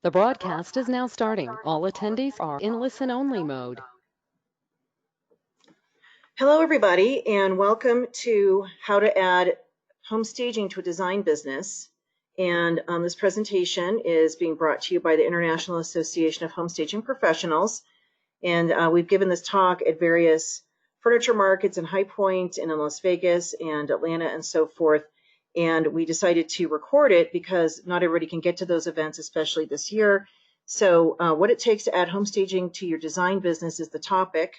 The broadcast is now starting. All attendees are in listen-only mode. Hello, everybody, and welcome to How to Add Home Staging to a Design Business. And this presentation is being brought to you by the International Association of Home Staging Professionals. And we've given this talk at various furniture markets in High Point and in Las Vegas and Atlanta and so forth. And we decided to record it because not everybody can get to those events, especially this year. So what it takes to add home staging to your design business is the topic.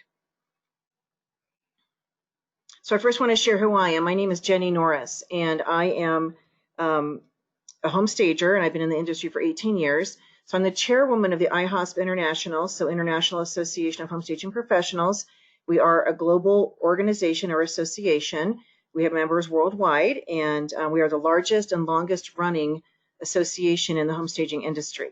So I first want to share who I am. My name is Jenny Norris, and I am a home stager, and I've been in the industry for 18 years. So I'm the chairwoman of the IAHSP International, so International Association of Home Staging Professionals. We are a global organization or association. We have members worldwide, and we are the largest and longest running association in the home staging industry.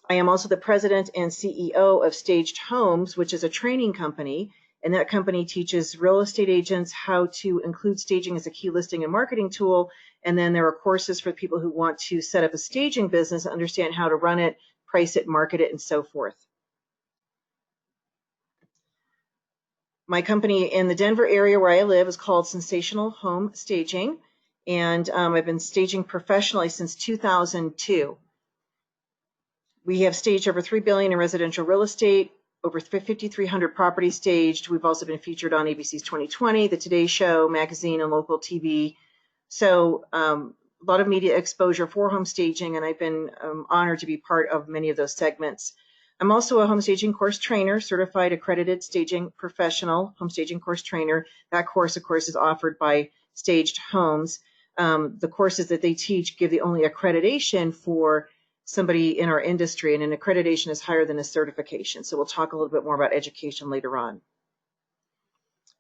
I am also the president and CEO of Staged Homes, which is a training company, and that company teaches real estate agents how to include staging as a key listing and marketing tool. And then there are courses for people who want to set up a staging business, understand how to run it, price it, market it, and so forth. My company in the Denver area where I live is called Sensational Home Staging, and I've been staging professionally since 2002. We have staged over $3 billion in residential real estate, over 5,300 properties staged. We've also been featured on ABC's 2020, The Today Show, magazine, and local TV. So a lot of media exposure for home staging, and I've been honored to be part of many of those segments. I'm also a home staging course trainer, certified accredited staging professional, home staging course trainer. That course, of course, is offered by Staged Homes. The courses that they teach give the only accreditation for somebody in our industry, and an accreditation is higher than a certification. So we'll talk a little bit more about education later on.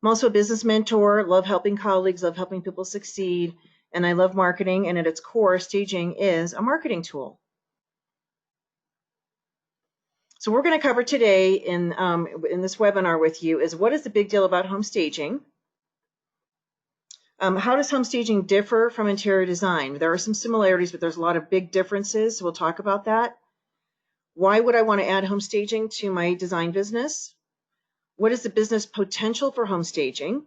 I'm also a business mentor, love helping colleagues, love helping people succeed, and I love marketing, and at its core, staging is a marketing tool. So we're going to cover today in this webinar with you is what is the big deal about home staging? How does home staging differ from interior design? There are some similarities, but there's a lot of big differences, so we'll talk about that. Why would I want to add home staging to my design business? What is the business potential for home staging?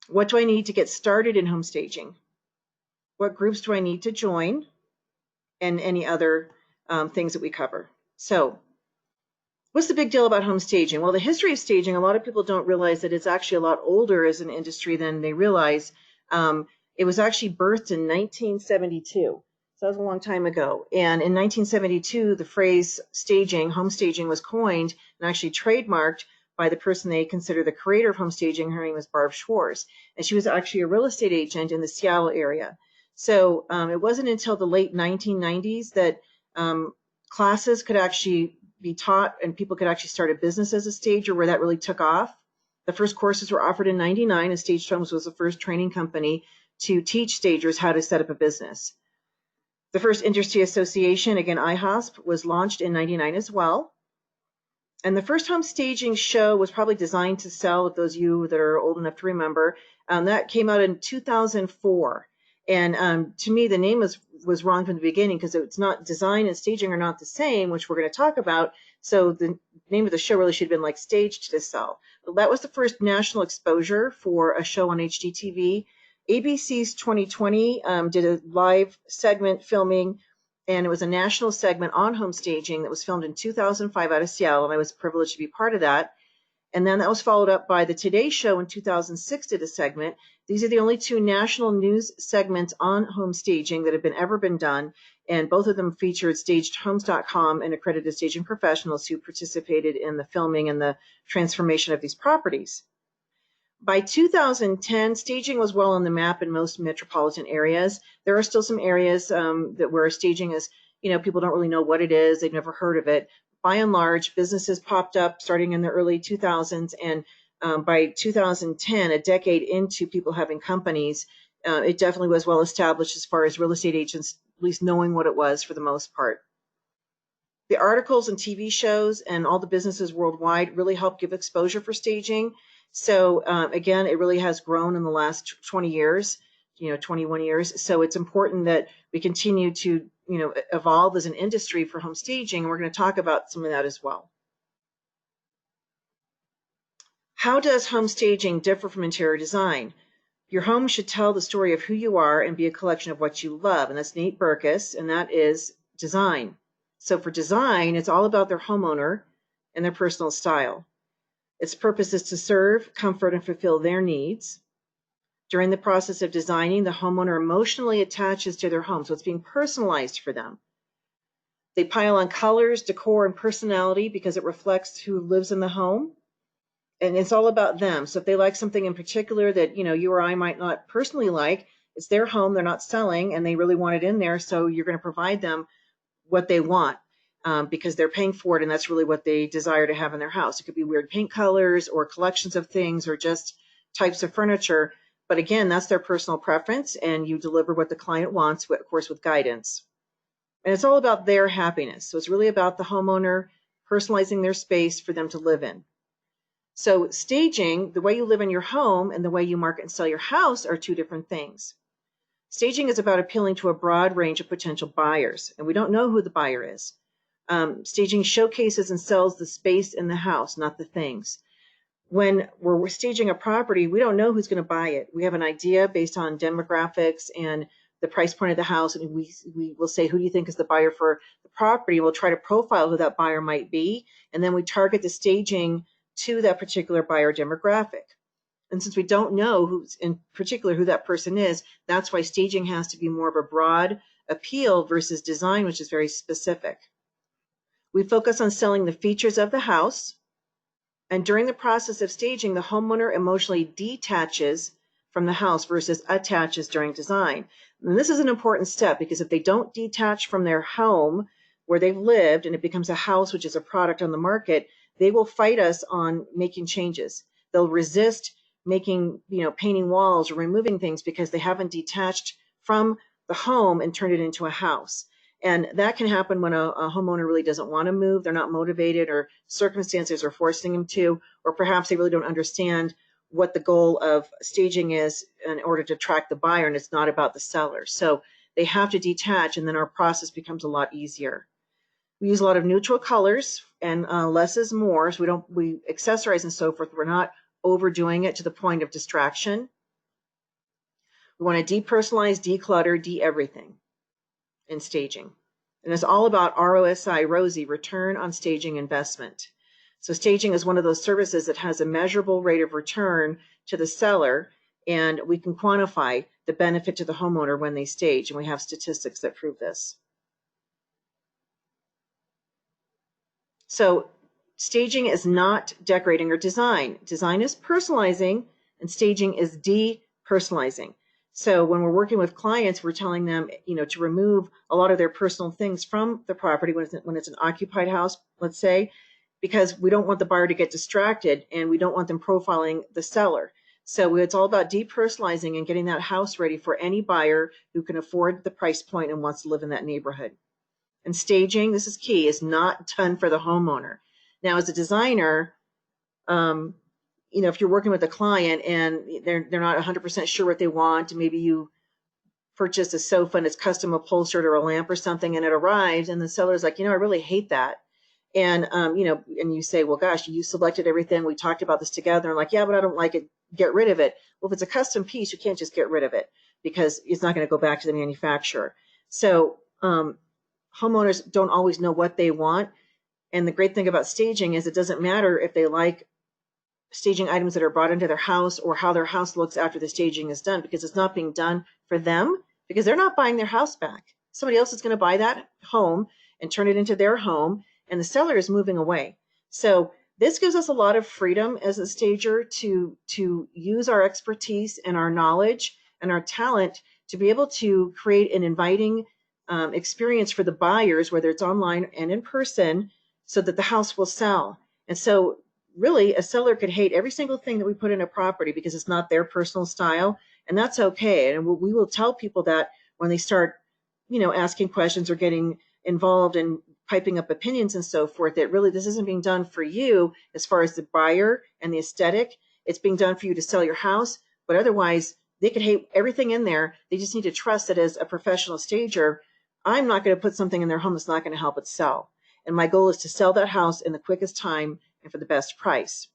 What do I need to get started in home staging? What groups do I need to join? And any other things that we cover. So what's the big deal about home staging? Well, the history of staging, a lot of people don't realize that it's actually a lot older as an industry than they realize. It was actually birthed in 1972. So that was a long time ago. And in 1972, the phrase staging, home staging, was coined and actually trademarked by the person they consider the creator of home staging. Her name was Barb Schwartz. And she was actually a real estate agent in the Seattle area. So it wasn't until the late 1990s that classes could actually be taught and people could actually start a business as a stager, where that really took off. The first courses were offered in 99, and Staged Homes was the first training company to teach stagers how to set up a business. The first industry association, again, IAHSP, was launched in 99 as well. And the first home staging show was probably designed to sell, if those of you that are old enough to remember. That came out in 2004. And to me, the name was wrong from the beginning, because it's not, design and staging are not the same, which we're going to talk about. So the name of the show really should have been like Staged to Sell. But that was the first national exposure for a show on HGTV. ABC's 2020 did a live segment filming, and it was a national segment on home staging that was filmed in 2005 out of Seattle, and I was privileged to be part of that. And then that was followed up by the Today Show in 2006 did a segment. These are the only two national news segments on home staging that have ever been done. And both of them featured stagedhomes.com and accredited staging professionals who participated in the filming and the transformation of these properties. By 2010, staging was well on the map in most metropolitan areas. There are still some areas where staging is, people don't really know what it is. They've never heard of it. By and large, businesses popped up starting in the early 2000s, and by 2010, a decade into people having companies, it definitely was well established as far as real estate agents at least knowing what it was for the most part. The articles and TV shows and all the businesses worldwide really help give exposure for staging. So again, it really has grown in the last 20 years 21 years. So it's important that we continue to, evolve as an industry for home staging. We're going to talk about some of that as well. How does home staging differ from interior design? Your home should tell the story of who you are and be a collection of what you love. And that's Nate Berkus, and that is design. So for design, it's all about their homeowner and their personal style. Its purpose is to serve, comfort, and fulfill their needs. During the process of designing, the homeowner emotionally attaches to their home, so it's being personalized for them. They pile on colors, decor, and personality because it reflects who lives in the home. And it's all about them. So if they like something in particular that, you or I might not personally like, it's their home, they're not selling, and they really want it in there. So you're going to provide them what they want because they're paying for it, and that's really what they desire to have in their house. It could be weird paint colors or collections of things or just types of furniture. But again, that's their personal preference, and you deliver what the client wants, of course, with guidance. And it's all about their happiness. So it's really about the homeowner personalizing their space for them to live in. So staging, the way you live in your home and the way you market and sell your house are two different things. Staging is about appealing to a broad range of potential buyers, and we don't know who the buyer is. Staging showcases and sells the space in the house, not the things. When we're staging a property, we don't know who's going to buy it. We have an idea based on demographics and the price point of the house, and we will say, who do you think is the buyer for the property? We'll try to profile who that buyer might be, and then we target the staging to that particular buyer demographic. And since we don't know who's in particular who that person is, that's why staging has to be more of a broad appeal versus design, which is very specific. We focus on selling the features of the house, and during the process of staging, the homeowner emotionally detaches from the house versus attaches during design. And this is an important step because if they don't detach from their home where they've lived and it becomes a house, which is a product on the market, they will fight us on making changes. They'll resist making, painting walls or removing things because they haven't detached from the home and turned it into a house. And that can happen when a homeowner really doesn't want to move, they're not motivated, or circumstances are forcing them to, or perhaps they really don't understand what the goal of staging is in order to attract the buyer, and it's not about the seller. So they have to detach, and then our process becomes a lot easier. We use a lot of neutral colors, and less is more. So we accessorize and so forth. We're not overdoing it to the point of distraction. We want to depersonalize, declutter, de-everything in staging. And it's all about ROSI, ROSI, return on staging investment. So staging is one of those services that has a measurable rate of return to the seller, and we can quantify the benefit to the homeowner when they stage, and we have statistics that prove this. So staging is not decorating or design. Design is personalizing, and staging is depersonalizing. So when we're working with clients, we're telling them, to remove a lot of their personal things from the property when it's an occupied house, let's say, because we don't want the buyer to get distracted and we don't want them profiling the seller. So it's all about depersonalizing and getting that house ready for any buyer who can afford the price point and wants to live in that neighborhood. And staging, this is key, is not done for the homeowner. Now, as a designer, if you're working with a client and they're not 100% sure what they want, and maybe you purchase a sofa and it's custom upholstered or a lamp or something, and it arrives and the seller's like, I really hate that. And, and you say, well, gosh, you selected everything. We talked about this together. And like, yeah, but I don't like it. Get rid of it. Well, if it's a custom piece, you can't just get rid of it because it's not going to go back to the manufacturer. So homeowners don't always know what they want. And the great thing about staging is it doesn't matter if they like staging items that are brought into their house or how their house looks after the staging is done, because it's not being done for them, because they're not buying their house back. Somebody else is going to buy that home and turn it into their home, and the seller is moving away. So this gives us a lot of freedom as a stager to use our expertise and our knowledge and our talent to be able to create an inviting experience for the buyers, whether it's online and in person, so that the house will sell. And so really, a seller could hate every single thing that we put in a property because it's not their personal style, and that's okay. And we will tell people that when they start, asking questions or getting involved and piping up opinions and so forth, that really this isn't being done for you as far as the buyer and the aesthetic. It's being done for you to sell your house, but otherwise, They could hate everything in there. They just need to trust that as a professional stager, I'm not going to put something in their home that's not going to help it sell. And my goal is to sell that house in the quickest time and for the best price.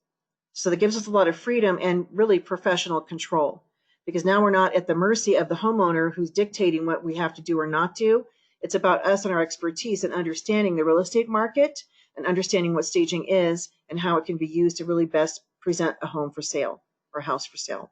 So that gives us a lot of freedom and really professional control, because now we're not at the mercy of the homeowner who's dictating what we have to do or not do. It's about us and our expertise and understanding the real estate market and understanding what staging is and how it can be used to really best present a home for sale or a house for sale.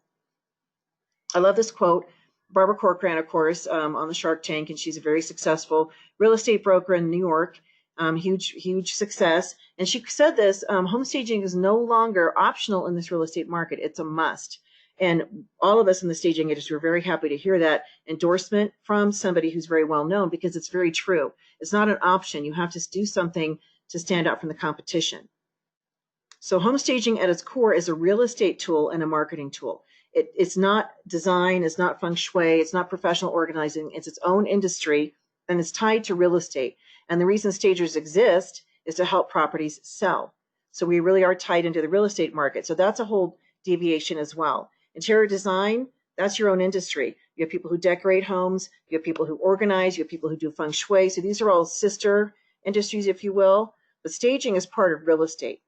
I love this quote. Barbara Corcoran, of course, on the Shark Tank, and she's a very successful real estate broker in New York. Huge success. And she said this, home staging is no longer optional in this real estate market. It's a must. And all of us in the staging industry are very happy to hear that endorsement from somebody who's very well known, because it's very true. It's not an option. You have to do something to stand out from the competition. So home staging at its core is a real estate tool and a marketing tool. It's not design, it's not feng shui, it's not professional organizing, it's its own industry, and it's tied to real estate. And the reason stagers exist is to help properties sell. So we really are tied into the real estate market. So that's a whole deviation as well. Interior design, that's your own industry. You have people who decorate homes, you have people who organize, you have people who do feng shui. So these are all sister industries, if you will. But staging is part of real estate.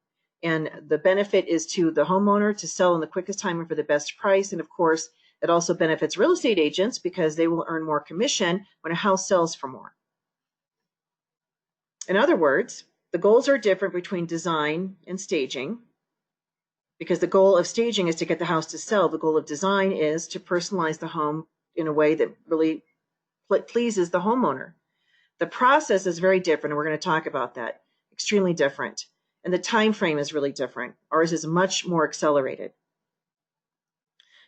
And the benefit is to the homeowner to sell in the quickest time and for the best price. And of course, it also benefits real estate agents because they will earn more commission when a house sells for more. In other words, the goals are different between design and staging, because the goal of staging is to get the house to sell. The goal of design is to personalize the home in a way that really pleases the homeowner. The process is very different, and we're going to talk about that. Extremely different. And the time frame is really different. Ours is much more accelerated.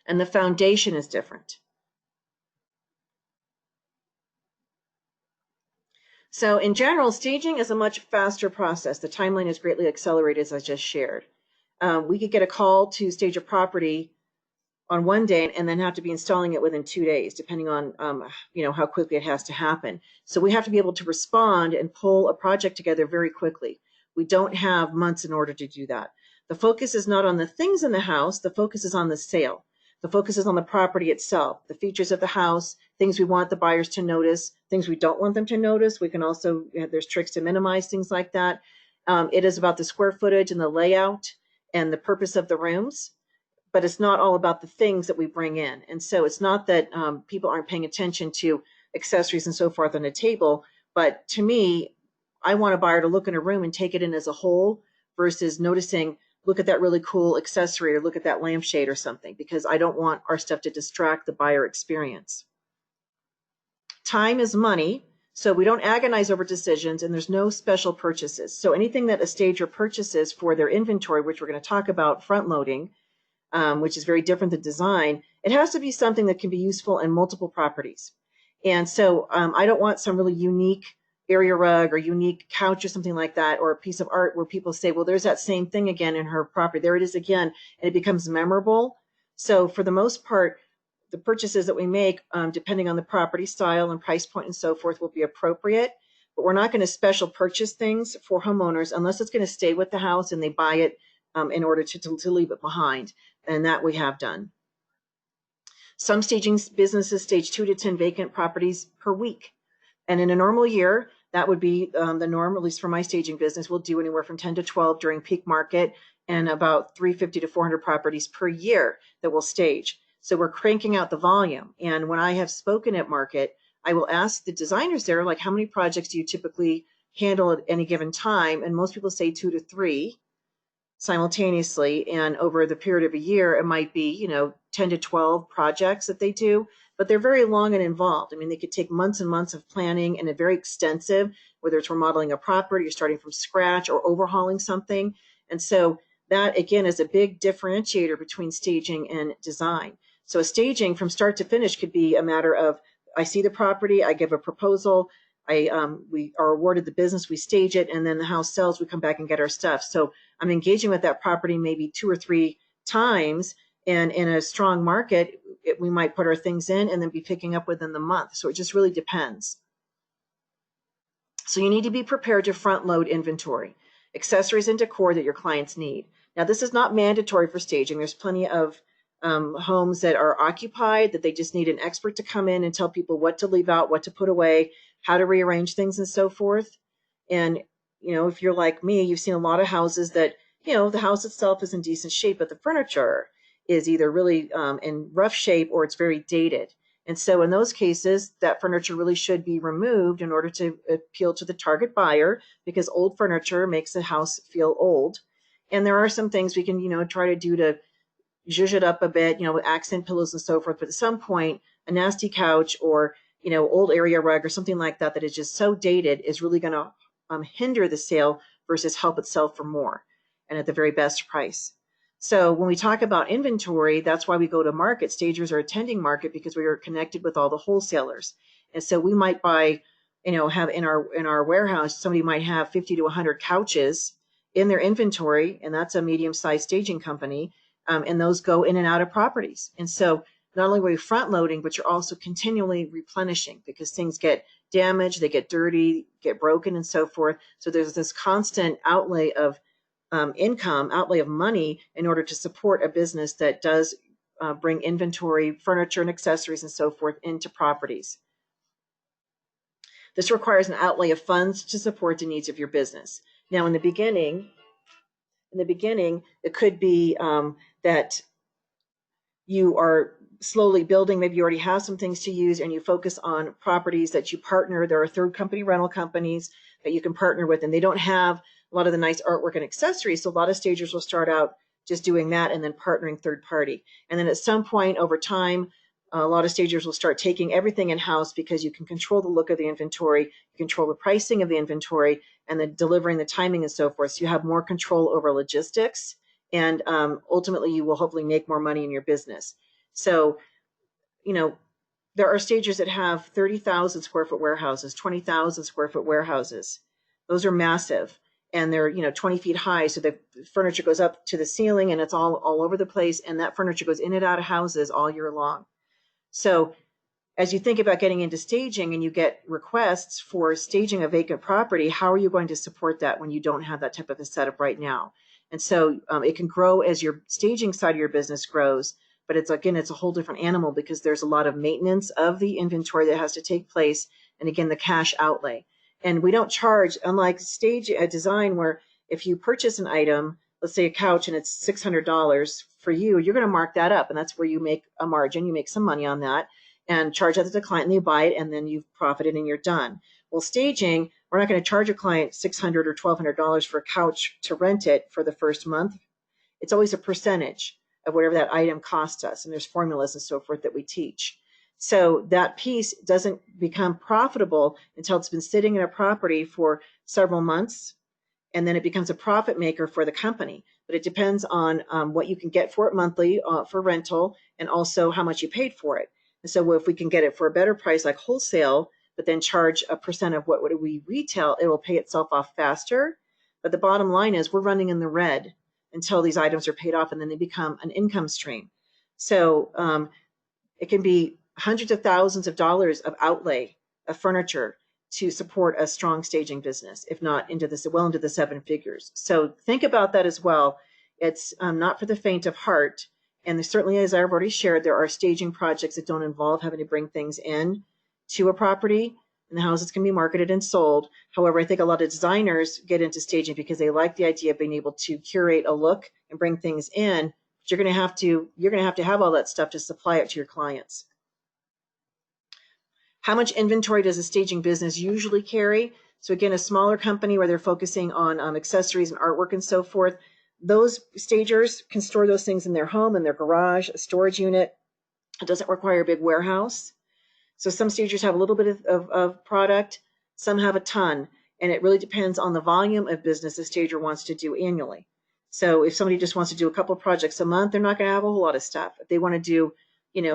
And the foundation is different. So in general, staging is a much faster process. The timeline is greatly accelerated, as I just shared. We could get a call to stage a property on one day and then have to be installing it within 2 days, depending on how quickly it has to happen. So we have to be able to respond and pull a project together very quickly. We don't have months in order to do that. The focus is not on the things in the house. The focus is on the sale. The focus is on the property itself, the features of the house, things we want the buyers to notice, things we don't want them to notice. We can also, there's tricks to minimize things like that. It is about the square footage and the layout and the purpose of the rooms, but it's not all about the things that we bring in. And so it's not that people aren't paying attention to accessories and so forth on the table, but to me, I want a buyer to look in a room and take it in as a whole versus noticing, look at that really cool accessory or look at that lampshade or something, because I don't want our stuff to distract the buyer experience. Time is money, so we don't agonize over decisions, and there's no special purchases. So anything that a stager purchases for their inventory, which we're going to talk about front loading, which is very different than design, it has to be something that can be useful in multiple properties. And so I don't want some really unique area rug or unique couch or something like that, or a piece of art where people say, well, there's that same thing again in her property. There it is again, and it becomes memorable. So for the most part, the purchases that we make, depending on the property style and price point and so forth, will be appropriate. But we're not going to special purchase things for homeowners unless it's going to stay with the house and they buy it in order to leave it behind. And that we have done. Some staging businesses stage 2 to 10 vacant properties per week. And in a normal year, that would be the norm, at least for my staging business. We'll do anywhere from 10 to 12 during peak market and about 350 to 400 properties per year that we'll stage. So we're cranking out the volume. And when I have spoken at market, I will ask the designers there, like, how many projects do you typically handle at any given time? And most people say 2 to 3 simultaneously. And over the period of a year, it might be, 10 to 12 projects that they do. But they're very long and involved. I mean, they could take months and months of planning, and they're very extensive, whether it's remodeling a property, you're starting from scratch, or overhauling something. And so that, again, is a big differentiator between staging and design. So a staging from start to finish could be a matter of, I see the property, I give a proposal, we are awarded the business, we stage it, and then the house sells, we come back and get our stuff. So I'm engaging with that property maybe 2 or 3 times, and in a strong market, we might put our things in and then be picking up within the month. So it just really depends. So you need to be prepared to front load inventory, accessories and decor that your clients need. Now, this is not mandatory for staging. There's plenty of homes that are occupied, that they just need an expert to come in and tell people what to leave out, what to put away, how to rearrange things and so forth. And, if you're like me, you've seen a lot of houses that, the house itself is in decent shape, but the furniture is either really in rough shape or it's very dated. And so in those cases, that furniture really should be removed in order to appeal to the target buyer, because old furniture makes a house feel old. And there are some things we can, try to do to zhuzh it up a bit, with accent pillows and so forth. But at some point, a nasty couch or, old area rug or something like that that is just so dated is really going to hinder the sale versus help it sell for more and at the very best price. So when we talk about inventory, that's why we go to market. Stagers are attending market because we are connected with all the wholesalers. And so we might buy, have in our warehouse, somebody might have 50 to 100 couches in their inventory, and that's a medium-sized staging company. And those go in and out of properties. And so not only are we front loading, but you're also continually replenishing because things get damaged, they get dirty, get broken, and so forth. So there's this constant outlay of outlay of money in order to support a business that does bring inventory, furniture, and accessories and so forth into properties. This requires an outlay of funds to support the needs of your business. Now, in the beginning, it could be that you are slowly building. Maybe you already have some things to use and you focus on properties that you partner. There are third company rental companies that you can partner with, and they don't have a lot of the nice artwork and accessories. So a lot of stagers will start out just doing that and then partnering third party. And then at some point over time, a lot of stagers will start taking everything in-house because you can control the look of the inventory, you control the pricing of the inventory, and the delivering, the timing, and so forth. So you have more control over logistics, and ultimately you will hopefully make more money in your business. So, there are stagers that have 30,000 square foot warehouses, 20,000 square foot warehouses. Those are massive, and they're 20 feet high, so the furniture goes up to the ceiling and it's all over the place, and that furniture goes in and out of houses all year long. So as you think about getting into staging and you get requests for staging a vacant property, how are you going to support that when you don't have that type of a setup right now? And so it can grow as your staging side of your business grows, but it's a whole different animal because there's a lot of maintenance of the inventory that has to take place, and again, the cash outlay. And we don't charge, unlike a design where if you purchase an item, let's say a couch, and it's $600 for you, you're going to mark that up, and that's where you make a margin. You make some money on that and charge that to the client, and they buy it, and then you've profited and you're done. Well, staging, we're not going to charge a client $600 or $1,200 for a couch to rent it for the first month. It's always a percentage of whatever that item costs us, and there's formulas and so forth that we teach. So that piece doesn't become profitable until it's been sitting in a property for several months, and then it becomes a profit maker for the company. But it depends on what you can get for it monthly for rental, and also how much you paid for it. And so if we can get it for a better price like wholesale, but then charge a percent of what we retail, it will pay itself off faster. But the bottom line is we're running in the red until these items are paid off, and then they become an income stream. So it can be hundreds of thousands of dollars of outlay of furniture to support a strong staging business, if not into the seven figures. So think about that as well. It's not for the faint of heart. And there certainly, as I've already shared, there are staging projects that don't involve having to bring things in to a property, and the houses can be marketed and sold. However, I think a lot of designers get into staging because they like the idea of being able to curate a look and bring things in. But you're going to have all that stuff to supply it to your clients. How much inventory does a staging business usually carry? So again, a smaller company where they're focusing on accessories and artwork and so forth, those stagers can store those things in their home, in their garage, a storage unit. It doesn't require a big warehouse. So some stagers have a little bit of product, some have a ton, and it really depends on the volume of business a stager wants to do annually. So if somebody just wants to do a couple of projects a month, they're not going to have a whole lot of stuff. If they want to do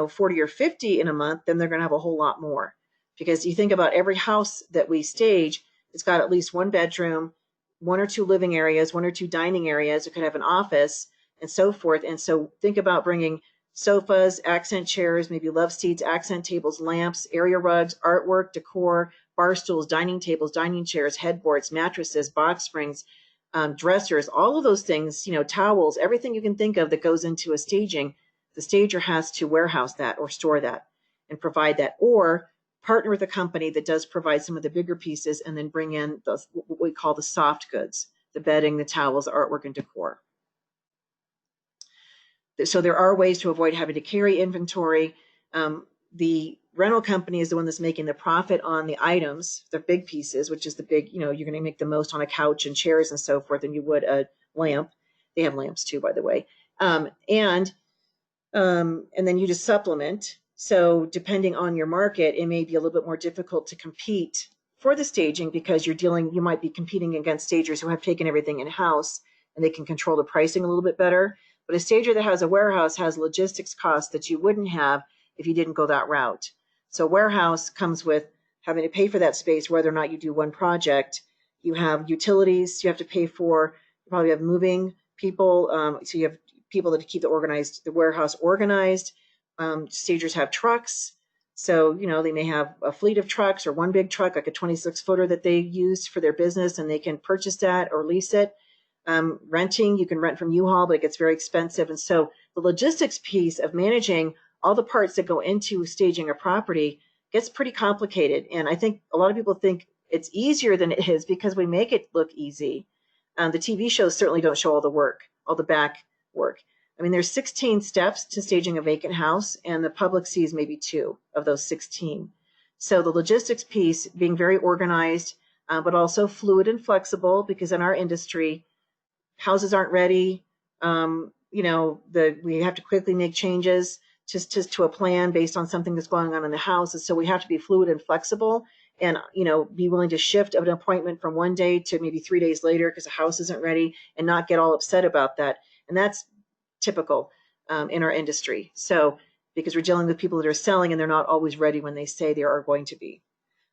40 or 50 in a month, then they're going to have a whole lot more. Because you think about every house that we stage, it's got at least one bedroom, one or two living areas, one or two dining areas. It could have an office and so forth. And so think about bringing sofas, accent chairs, maybe love seats, accent tables, lamps, area rugs, artwork, decor, bar stools, dining tables, dining chairs, headboards, mattresses, box springs, dressers, all of those things, towels, everything you can think of that goes into a staging. The stager has to warehouse that or store that and provide that, or partner with a company that does provide some of the bigger pieces and then bring in what we call the soft goods, the bedding, the towels, artwork, and decor. So there are ways to avoid having to carry inventory. The rental company is the one that's making the profit on the items, the big pieces, which is the big, you're going to make the most on a couch and chairs and so forth than you would a lamp. They have lamps too, by the way. And then you just supplement. So depending on your market, it may be a little bit more difficult to compete for the staging because you might be competing against stagers who have taken everything in-house and they can control the pricing a little bit better. But a stager that has a warehouse has logistics costs that you wouldn't have if you didn't go that route. So warehouse comes with having to pay for that space, whether or not you do one project. You have utilities you have to pay for. You probably have moving people. So you have people that keep the warehouse organized. Stagers have trucks. So, they may have a fleet of trucks or one big truck, like a 26-footer that they use for their business, and they can purchase that or lease it. Renting, you can rent from U-Haul, but it gets very expensive. And so the logistics piece of managing all the parts that go into staging a property gets pretty complicated. And I think a lot of people think it's easier than it is because we make it look easy. The TV shows certainly don't show all the work, all the back work. I mean, there's 16 steps to staging a vacant house, and the public sees maybe 2 of those 16. So the logistics piece, being very organized, but also fluid and flexible, because in our industry, houses aren't ready. We have to quickly make changes just to a plan based on something that's going on in the house. And so we have to be fluid and flexible and, be willing to shift an appointment from one day to maybe 3 days later because the house isn't ready and not get all upset about that. And that's typical in our industry. So because we're dealing with people that are selling and they're not always ready when they say they are going to be.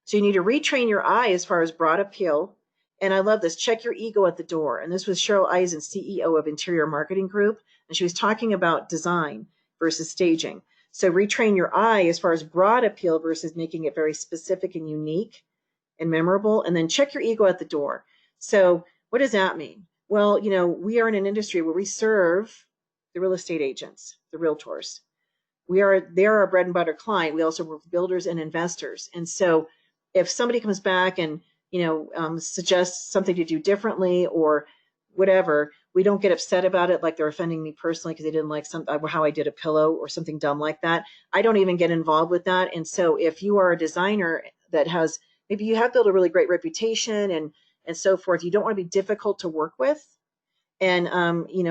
So you need to retrain your eye as far as broad appeal. And I love this. Check your ego at the door. And this was Cheryl Eisen, CEO of Interior Marketing Group. And she was talking about design versus staging. So retrain your eye as far as broad appeal versus making it very specific and unique and memorable. And then check your ego at the door. So what does that mean? Well, we are in an industry where we serve the real estate agents, the realtors. They're our bread and butter client. We also work with builders and investors. And so if somebody comes back and suggest something to do differently or whatever, we don't get upset about it like they're offending me personally because they didn't like how I did a pillow or something dumb like that. I don't even get involved with that. And so if you are a designer that has, maybe you have built a really great reputation and so forth, you don't want to be difficult to work with. And,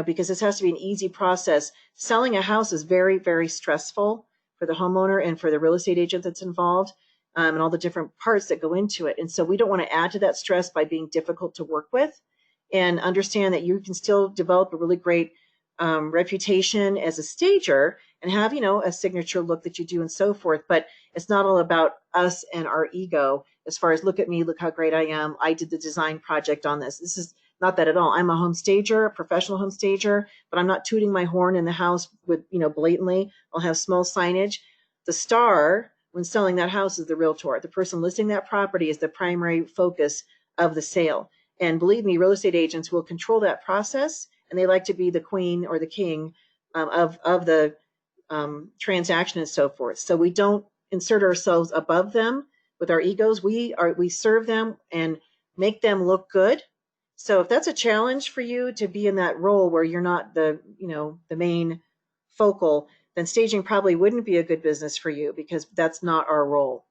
because this has to be an easy process. Selling a house is very, very stressful for the homeowner and for the real estate agent that's involved. And all the different parts that go into it. And so we don't want to add to that stress by being difficult to work with, and understand that you can still develop a really great reputation as a stager and have, a signature look that you do and so forth. But it's not all about us and our ego as far as look at me, look how great I am. I did the design project on this. This is not that at all. I'm a home stager, a professional home stager, but I'm not tooting my horn in the house with, blatantly. I'll have small signage. The star when selling that house is the realtor. The person listing that property is the primary focus of the sale. And believe me, real estate agents will control that process, and they like to be the queen or the king of the transaction and so forth. So we don't insert ourselves above them with our egos. We serve them and make them look good. So if that's a challenge for you to be in that role where you're not the main focal, then staging probably wouldn't be a good business for you because that's not our role.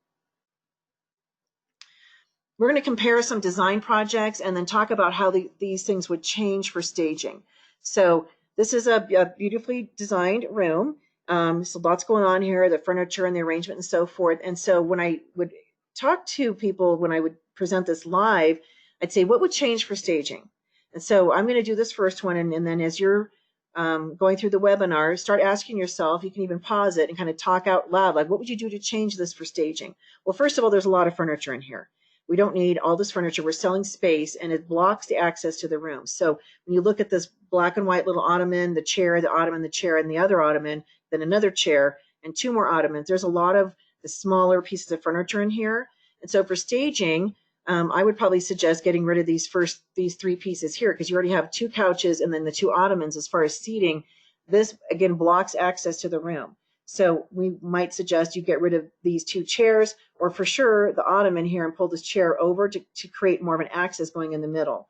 We're going to compare some design projects and then talk about how these things would change for staging. So this is a beautifully designed room. So lots going on here, the furniture and the arrangement and so forth. And so when I would talk to people, when I would present this live, I'd say, what would change for staging? And so I'm going to do this first one. And then as you're going through the webinar, start asking yourself, you can even pause it and kind of talk out loud, like, what would you do to change this for staging? Well, first of all, there's a lot of furniture in here. We don't need all this furniture. We're selling space, and it blocks the access to the room. So when you look at this black and white little ottoman, the chair, the ottoman, the chair, and the other ottoman, then another chair, and 2 more ottomans, there's a lot of the smaller pieces of furniture in here. And so for staging, I would probably suggest getting rid of these 3 pieces here, because you already have 2 couches and then the 2 ottomans as far as seating. This, again, blocks access to the room. So we might suggest you get rid of these 2 chairs, or for sure the ottoman here, and pull this chair over to create more of an access going in the middle.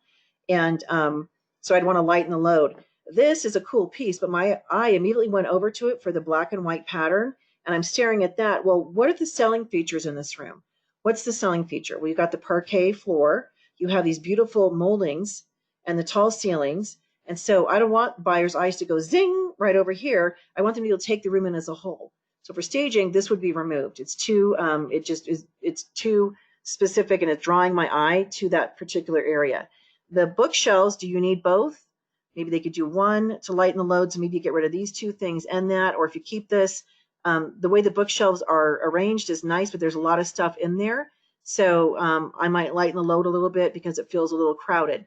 And so I'd want to lighten the load. This is a cool piece, but my eye immediately went over to it for the black and white pattern. And I'm staring at that. Well, what are the selling features in this room? What's the selling feature? Well, you've got the parquet floor. You have these beautiful moldings and the tall ceilings. And so I don't want buyers' eyes to go zing right over here. I want them to be able to take the room in as a whole. So for staging, this would be removed. It's too, it's too specific, and it's drawing my eye to that particular area. The bookshelves, do you need both? Maybe they could do one to lighten the load. So maybe you get rid of these 2 things and that, or if you keep this, the way the bookshelves are arranged is nice, but there's a lot of stuff in there. So I might lighten the load a little bit because it feels a little crowded.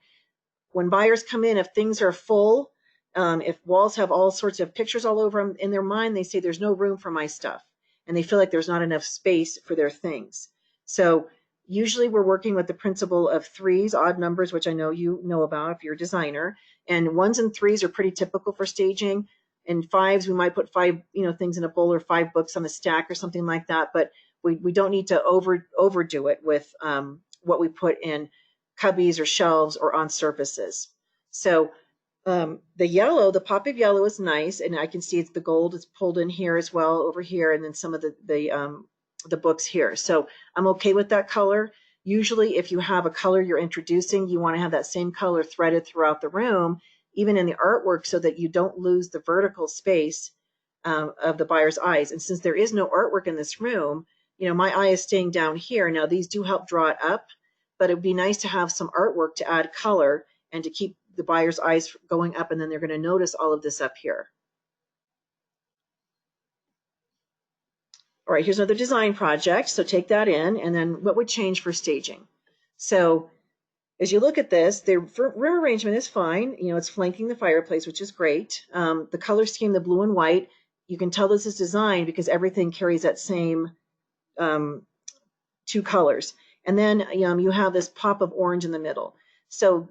When buyers come in, if things are full, if walls have all sorts of pictures all over them, in their mind, they say there's no room for my stuff. And they feel like there's not enough space for their things. So usually we're working with the principle of 3s, odd numbers, which I know you know about if you're a designer. And 1s and 3s are pretty typical for staging. And 5s, we might put 5 things in a bowl, or 5 books on a stack or something like that. But we don't need to overdo it with what we put in cubbies or shelves or on surfaces. So the yellow, the pop of yellow is nice, and I can see it's the gold is pulled in here as well over here, and then some of the books here. So I'm okay with that color. Usually if you have a color you're introducing, you want to have that same color threaded throughout the room, even in the artwork, so that you don't lose the vertical space of the buyer's eyes. And since there is no artwork in this room, my eye is staying down here. Now these do help draw it up, but it would be nice to have some artwork to add color and to keep the buyer's eyes going up, and then they're going to notice all of this up here. All right, here's another design project. So take that in, and then what would change for staging? So as you look at this, the room arrangement is fine. It's flanking the fireplace, which is great. The color scheme, the blue and white, you can tell this is designed because everything carries that same 2 colors. And then you have this pop of orange in the middle. So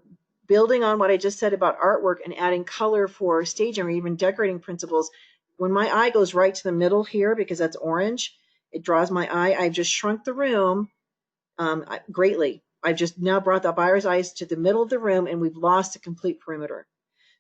building on what I just said about artwork and adding color for staging or even decorating principles, when my eye goes right to the middle here, because that's orange, it draws my eye. I've just shrunk the room greatly. I've just now brought the buyer's eyes to the middle of the room, and we've lost a complete perimeter.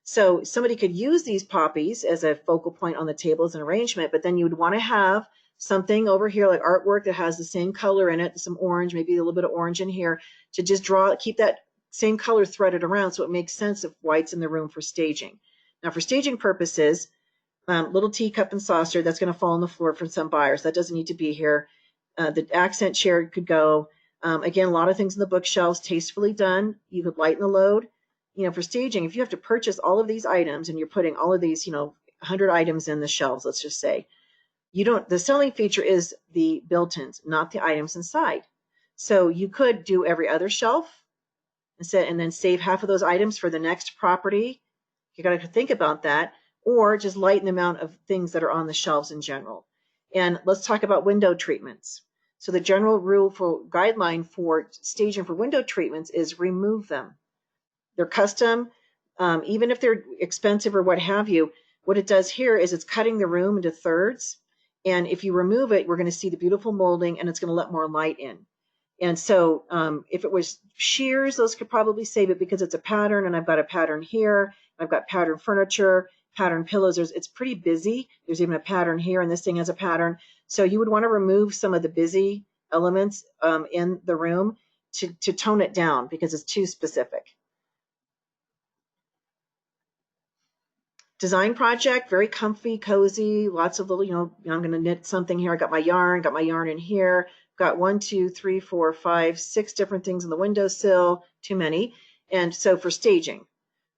So somebody could use these poppies as a focal point on the table as an arrangement, but then you would want to have something over here like artwork that has the same color in it, some orange, maybe a little bit of orange in here, to just keep that same color threaded around so it makes sense of white's in the room for staging. Now for staging purposes, little teacup and saucer, that's going to fall on the floor for some buyers. That doesn't need to be here. The accent chair could go. Again, a lot of things in the bookshelves, tastefully done. You could lighten the load. For staging, if you have to purchase all of these items and you're putting all of these, 100 items in the shelves, let's just say, the selling feature is the built-ins, not the items inside. So you could do every other shelf and then save half of those items for the next property. You got to think about that, or just lighten the amount of things that are on the shelves in general. And let's talk about window treatments. So the general rule for guideline for staging for window treatments is remove them. They're custom, even if they're expensive or what have you. What it does here is it's cutting the room into thirds. And if you remove it, we're going to see the beautiful molding, and it's going to let more light in. And so if it was shears, those could probably save it because it's a pattern, and I've got a pattern here. I've got pattern furniture, pattern pillows. It's pretty busy. There's even a pattern here, and this thing has a pattern. So you would want to remove some of the busy elements in the room to tone it down because it's too specific. Design project, very comfy, cozy, lots of little, I'm going to knit something here. I got my yarn in here. Got 1, 2, 3, 4, 5, 6 different things on the windowsill, too many. And so for staging,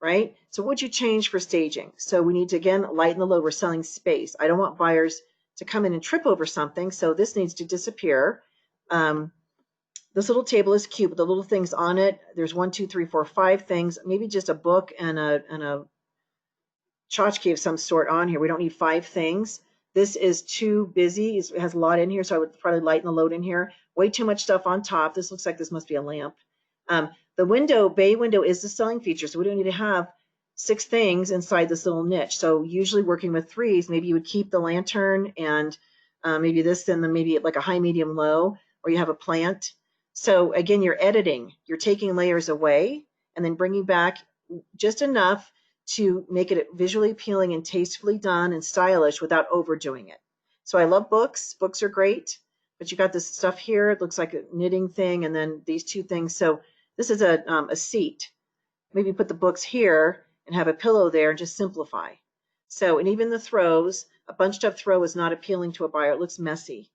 right? So what would you change for staging? So we need to, again, lighten the load. We're selling space. I don't want buyers to come in and trip over something. So this needs to disappear. This little table is cute, but the little things on it, there's 1, 2, 3, 4, 5 things, maybe just a book and a tchotchke of some sort on here. We don't need 5 things. This is too busy. It has a lot in here, so I would probably lighten the load in here. Way too much stuff on top. This looks like this must be a lamp. The bay window is the selling feature, so we don't need to have 6 things inside this little niche. So usually working with 3s, maybe you would keep the lantern and maybe this, and then maybe like a high, medium, low, or you have a plant. So again, you're editing, you're taking layers away and then bringing back just enough to make it visually appealing and tastefully done and stylish without overdoing it. So I love books. Books are great, but you got this stuff here. It looks like a knitting thing, and then these 2 things. So this is a seat. Maybe put the books here and have a pillow there and just simplify. So, and even the throws, a bunched up throw is not appealing to a buyer. It looks messy.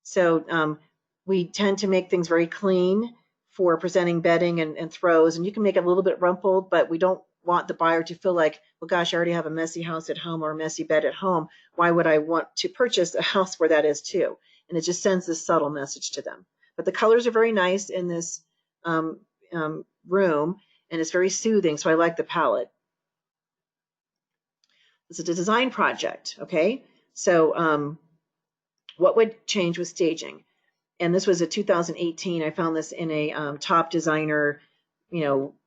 So we tend to make things very clean for presenting bedding and throws, and you can make it a little bit rumpled, but we don't want the buyer to feel like, well, gosh, I already have a messy house at home or a messy bed at home. Why would I want to purchase a house where that is too? And it just sends this subtle message to them. But the colors are very nice in this room, and it's very soothing, so I like the palette. This is a design project, okay? So what would change with staging? And this was a 2018. I found this in a top designer,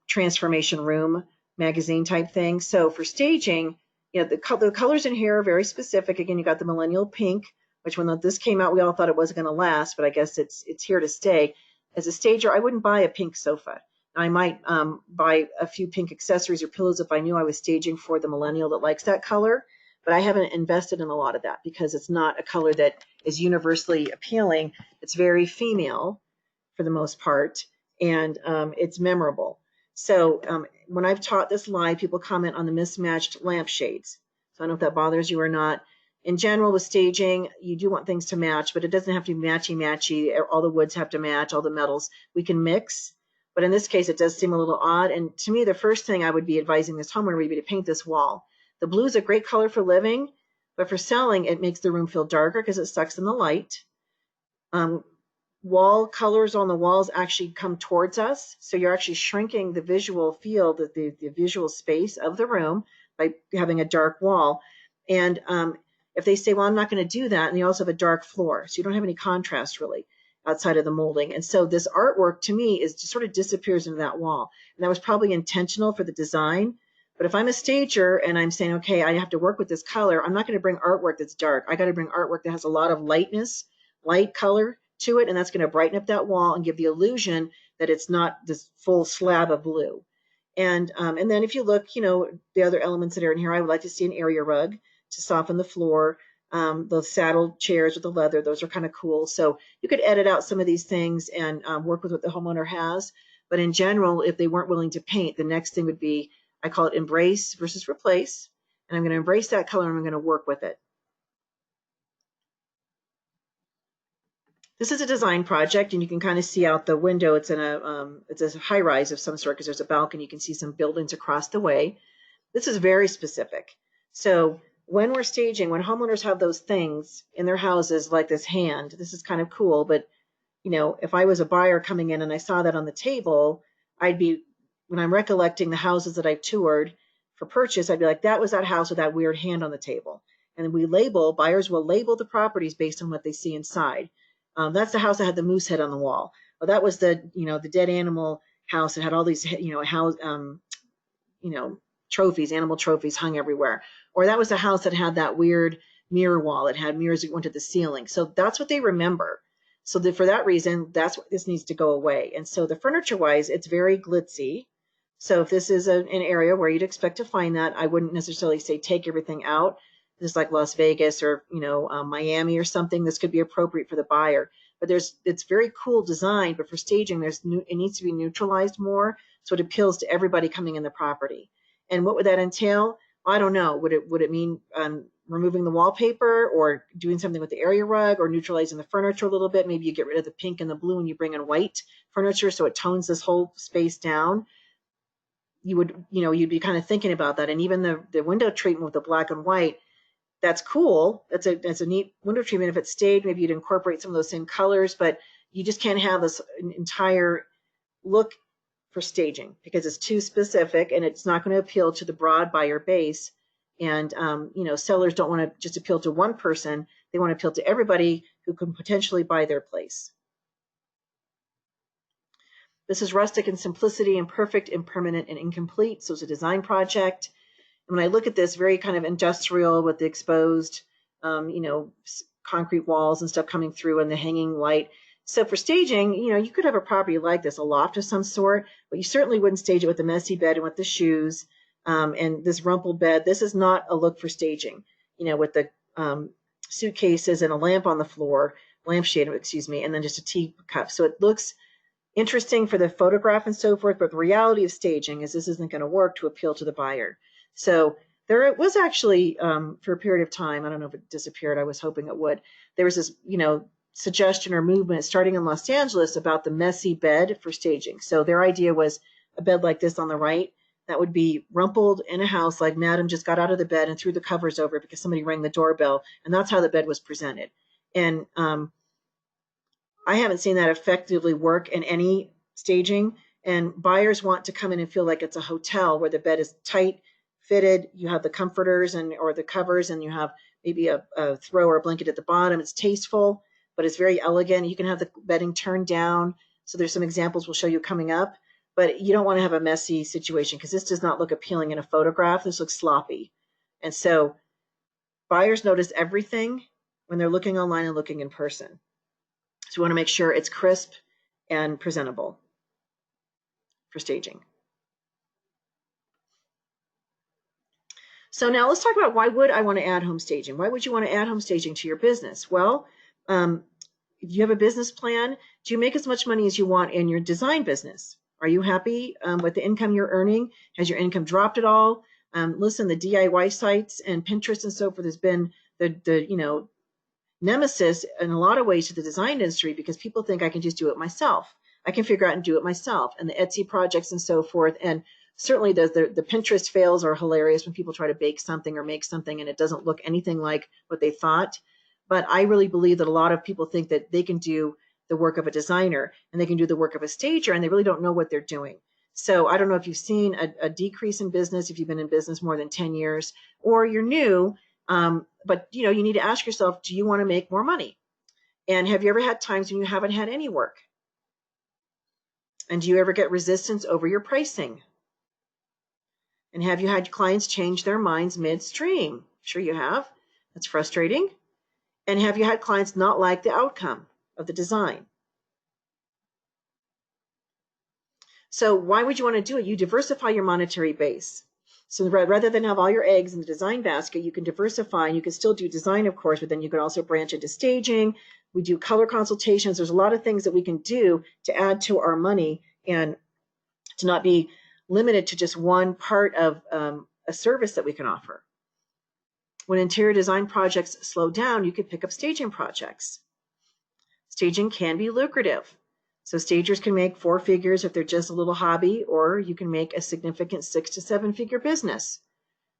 transformation room magazine type thing. So for staging, the colors in here are very specific. Again, you got the millennial pink, which when this came out, we all thought it wasn't going to last, but I guess it's here to stay. As a stager, I wouldn't buy a pink sofa. I might buy a few pink accessories or pillows if I knew I was staging for the millennial that likes that color, but I haven't invested in a lot of that because it's not a color that is universally appealing. It's very female for the most part, and it's memorable. So when I've taught this live, people comment on the mismatched lampshades. So I don't know if that bothers you or not. In general, with staging, you do want things to match, but it doesn't have to be matchy-matchy. All the woods have to match, all the metals. We can mix. But in this case, it does seem a little odd. And to me, the first thing I would be advising this homeowner would be to paint this wall. The blue is a great color for living, but for selling, it makes the room feel darker because it sucks in the light. Wall colors on the walls actually come towards us. So you're actually shrinking the visual field, the visual space of the room by having a dark wall. And if they say, well, I'm not going to do that, and you also have a dark floor, so you don't have any contrast really outside of the molding. And so this artwork to me is just sort of disappears into that wall. And that was probably intentional for the design. But if I'm a stager and I'm saying, okay, I have to work with this color, I'm not going to bring artwork that's dark. I got to bring artwork that has a lot of lightness, light color to it, and that's going to brighten up that wall and give the illusion that it's not this full slab of blue. And then if you look, the other elements that are in here, I would like to see an area rug to soften the floor. The saddle chairs with the leather, those are kind of cool. So you could edit out some of these things and work with what the homeowner has. But in general, if they weren't willing to paint, the next thing would be, I call it embrace versus replace. And I'm going to embrace that color and I'm going to work with it. This is a design project, and you can kind of see out the window. It's a high rise of some sort because there's a balcony. You can see some buildings across the way. This is very specific. So when we're staging, when homeowners have those things in their houses, like this hand, this is kind of cool. But if I was a buyer coming in and I saw that on the table, when I'm recollecting the houses that I've toured for purchase, I'd be like, that was that house with that weird hand on the table. And buyers will label the properties based on what they see inside. That's the house that had the moose head on the wall. Well, that was the dead animal house that had all these trophies, animal trophies hung everywhere. Or that was the house that had that weird mirror wall. It had mirrors that went to the ceiling. So that's what they remember. So for that reason, that's what this needs to go away. And so the furniture-wise, it's very glitzy. So if this is an area where you'd expect to find that, I wouldn't necessarily say take everything out. This is like Las Vegas or Miami or something. This could be appropriate for the buyer. But it's very cool design. But for staging, it needs to be neutralized more so it appeals to everybody coming in the property. And what would that entail? I don't know. Would it mean removing the wallpaper or doing something with the area rug or neutralizing the furniture a little bit? Maybe you get rid of the pink and the blue and you bring in white furniture so it tones this whole space down. You'd be kind of thinking about that. And even the window treatment with the black and white, that's cool. That's a neat window treatment. If it stayed, maybe you'd incorporate some of those same colors, but you just can't have this entire look for staging because it's too specific and it's not going to appeal to the broad buyer base. And sellers don't want to just appeal to one person. They want to appeal to everybody who can potentially buy their place. This is rustic in simplicity, imperfect, impermanent, and incomplete. So it's a design project. when I look at this, very kind of industrial with the exposed, concrete walls and stuff coming through and the hanging light. So for staging, you could have a property like this, a loft of some sort, but you certainly wouldn't stage it with a messy bed and with the shoes and this rumpled bed. This is not a look for staging, with the suitcases and a lamp on the floor, lampshade, excuse me, and then just a teacup. So it looks interesting for the photograph and so forth, but the reality of staging is this isn't going to work to appeal to the buyer. So there was actually, for a period of time, I don't know if it disappeared, I was hoping it would, there was this, suggestion or movement starting in Los Angeles about the messy bed for staging. So their idea was a bed like this on the right, that would be rumpled in a house, like madam just got out of the bed and threw the covers over because somebody rang the doorbell, and that's how the bed was presented. And I haven't seen that effectively work in any staging, and buyers want to come in and feel like it's a hotel where the bed is tight fitted, you have the comforters or the covers, and you have maybe a throw or a blanket at the bottom. It's tasteful, but it's very elegant. You can have the bedding turned down. So there's some examples we'll show you coming up, but you don't want to have a messy situation because this does not look appealing in a photograph. This looks sloppy. And so buyers notice everything when they're looking online and looking in person. So we want to make sure it's crisp and presentable for staging. So now let's talk about why would I want to add home staging? Why would you want to add home staging to your business? Well, if you have a business plan, do you make as much money as you want in your design business? Are you happy with the income you're earning? Has your income dropped at all? Listen, the DIY sites and Pinterest and so forth has been the nemesis in a lot of ways to the design industry because people think I can just do it myself. I can figure out and do it myself. And the Etsy projects and so forth. And certainly the Pinterest fails are hilarious when people try to bake something or make something and it doesn't look anything like what they thought. But I really believe that a lot of people think that they can do the work of a designer and they can do the work of a stager and they really don't know what they're doing. So I don't know if you've seen a decrease in business, if you've been in business more than 10 years, or you're new, but you need to ask yourself, do you want to make more money? And have you ever had times when you haven't had any work? And do you ever get resistance over your pricing? And have you had clients change their minds midstream? Sure you have. That's frustrating. And have you had clients not like the outcome of the design? So why would you want to do it? You diversify your monetary base. So rather than have all your eggs in the design basket, you can diversify and you can still do design, of course, but then you can also branch into staging. We do color consultations. There's a lot of things that we can do to add to our money and to not be limited to just one part of a service that we can offer. When interior design projects slow down, you could pick up staging projects. Staging can be lucrative. So stagers can make 4 figures if they're just a little hobby, or you can make a significant 6 to 7 figure business.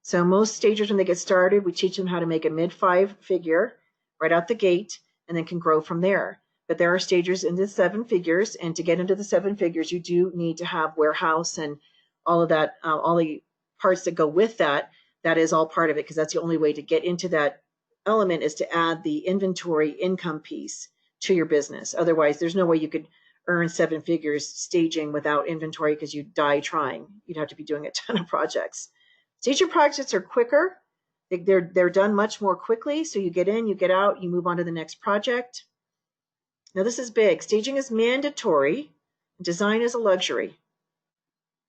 So most stagers, when they get started, we teach them how to make a mid 5 figure right out the gate and then can grow from there. But there are stagers into 7 figures, and to get into the 7 figures, you do need to have warehouse and all of that, all the parts that go with that. That is all part of it because that's the only way to get into that element is to add the inventory income piece to your business. Otherwise, there's no way you could earn 7 figures staging without inventory because you'd die trying. You'd have to be doing a ton of projects. Staging projects are quicker. They're done much more quickly. So you get in, you get out, you move on to the next project. Now this is big. Staging is mandatory. Design is a luxury.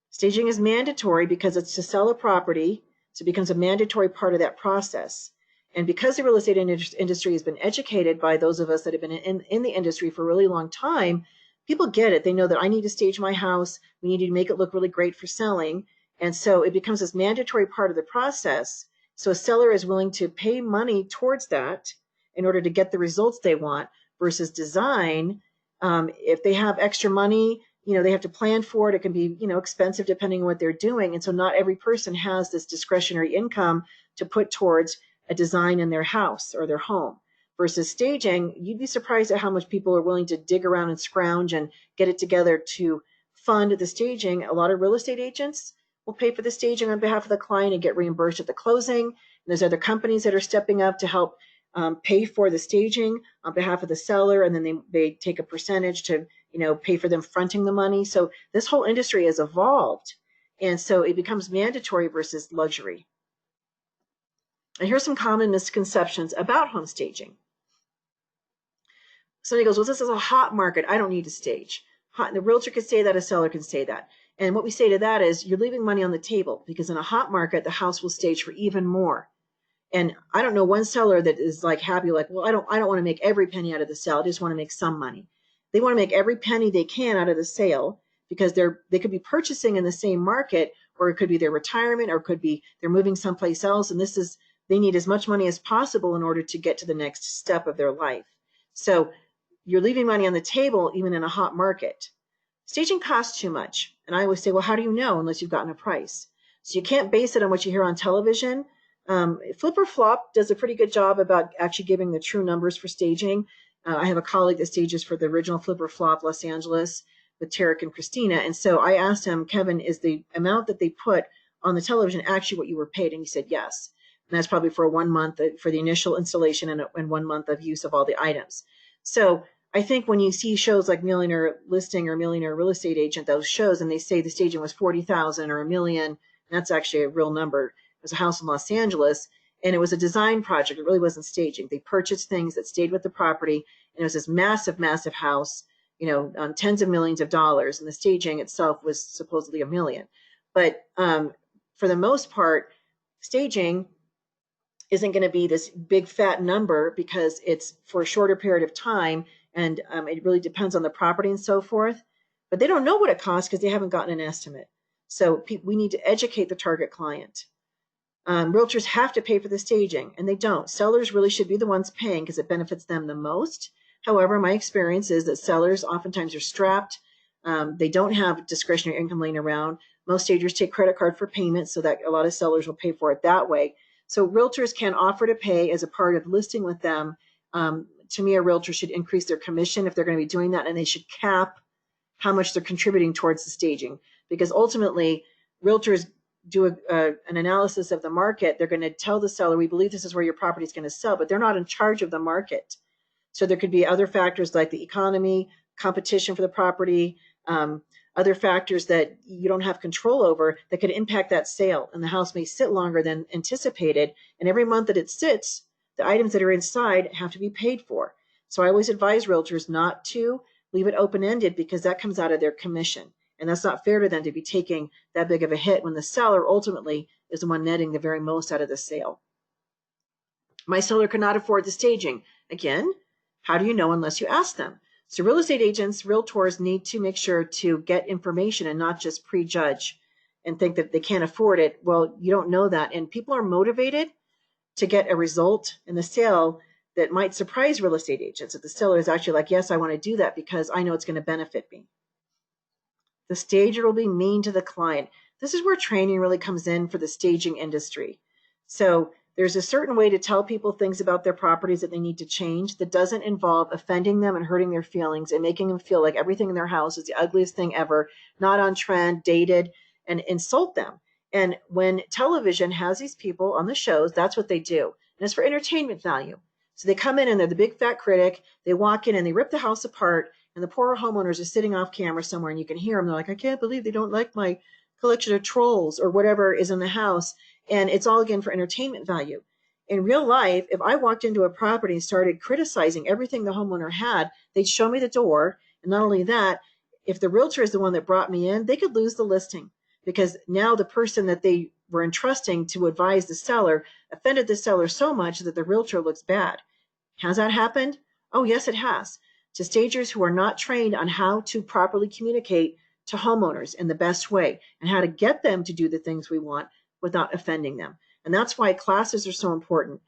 Staging is mandatory because it's to sell a property. So it becomes a mandatory part of that process. And because the real estate industry has been educated by those of us that have been in the industry for a really long time, people get it. They know that I need to stage my house. We need to make it look really great for selling. And so it becomes this mandatory part of the process. So a seller is willing to pay money towards that in order to get the results they want versus design. If they have extra money, they have to plan for it. It can be, expensive depending on what they're doing. And so not every person has this discretionary income to put towards a design in their house or their home. Versus staging, you'd be surprised at how much people are willing to dig around and scrounge and get it together to fund the staging. A lot of real estate agents will pay for the staging on behalf of the client and get reimbursed at the closing. And there's other companies that are stepping up to help pay for the staging on behalf of the seller, and then they take a percentage to pay for them fronting the money. So this whole industry has evolved, and so it becomes mandatory versus luxury. And here's some common misconceptions about home staging. Somebody goes, well, this is a hot market. I don't need to stage. The realtor can say that, a seller can say that. And what we say to that is you're leaving money on the table, because in a hot market, the house will stage for even more. And I don't know one seller that is like happy, like, well, I don't want to make every penny out of the sale. I just want to make some money. They want to make every penny they can out of the sale, because they could be purchasing in the same market, or it could be their retirement, or it could be they're moving someplace else. And they need as much money as possible in order to get to the next step of their life. So you're leaving money on the table even in a hot market. Staging costs too much. And I always say, well, how do you know unless you've gotten a price? So you can't base it on what you hear on television. Flip or Flop does a pretty good job about actually giving the true numbers for staging. I have a colleague that stages for the original Flip or Flop Los Angeles with Tarek and Christina. And so I asked him, Kevin, is the amount that they put on the television actually what you were paid? And he said, yes. And that's probably for 1 month for the initial installation and 1 month of use of all the items. So I think when you see shows like Millionaire Listing or Millionaire Real Estate Agent, those shows, and they say the staging was 40,000 or $1 million, that's actually a real number. It was a house in Los Angeles, and it was a design project. It really wasn't staging. They purchased things that stayed with the property, and it was this massive, massive house, tens of millions of dollars, and the staging itself was supposedly $1 million. But for the most part, staging isn't going to be this big fat number, because it's for a shorter period of time, and it really depends on the property and so forth. But they don't know what it costs because they haven't gotten an estimate. So we need to educate the target client. Realtors have to pay for the staging, and they don't. Sellers really should be the ones paying because it benefits them the most. However, my experience is that sellers oftentimes are strapped. They don't have discretionary income laying around. Most stagers take credit card for payment, so that a lot of sellers will pay for it that way. So realtors can offer to pay as a part of listing with them. To me, a realtor should increase their commission if they're going to be doing that, and they should cap how much they're contributing towards the staging, because ultimately realtors do an analysis of the market. They're going to tell the seller, we believe this is where your property is going to sell, but they're not in charge of the market. So there could be other factors like the economy, competition for the property, other factors that you don't have control over that could impact that sale. And the house may sit longer than anticipated. And every month that it sits, the items that are inside have to be paid for. So I always advise realtors not to leave it open-ended, because that comes out of their commission. And that's not fair to them to be taking that big of a hit when the seller ultimately is the one netting the very most out of the sale. My seller could not afford the staging. Again, how do you know unless you ask them? So real estate agents, realtors need to make sure to get information and not just prejudge and think that they can't afford it. Well, you don't know that. And people are motivated to get a result in the sale that might surprise real estate agents. If the seller is actually like, yes, I want to do that because I know it's going to benefit me. The stager will be mean to the client. This is where training really comes in for the staging industry. So there's a certain way to tell people things about their properties that they need to change that doesn't involve offending them and hurting their feelings and making them feel like everything in their house is the ugliest thing ever, not on trend, dated, and insult them. And when television has these people on the shows, that's what they do. And it's for entertainment value. So they come in and they're the big fat critic. They walk in and they rip the house apart, and the poor homeowners are sitting off camera somewhere, and you can hear them. They're like, I can't believe they don't like my collection of trolls or whatever is in the house. And it's all, again, for entertainment value. In real life, if I walked into a property and started criticizing everything the homeowner had, they'd show me the door. And not only that, if the realtor is the one that brought me in, they could lose the listing, because now the person that they were entrusting to advise the seller offended the seller so much that the realtor looks bad. Has that happened? Oh, yes, it has. To stagers who are not trained on how to properly communicate to homeowners in the best way and how to get them to do the things we want without offending them. And that's why classes are so important.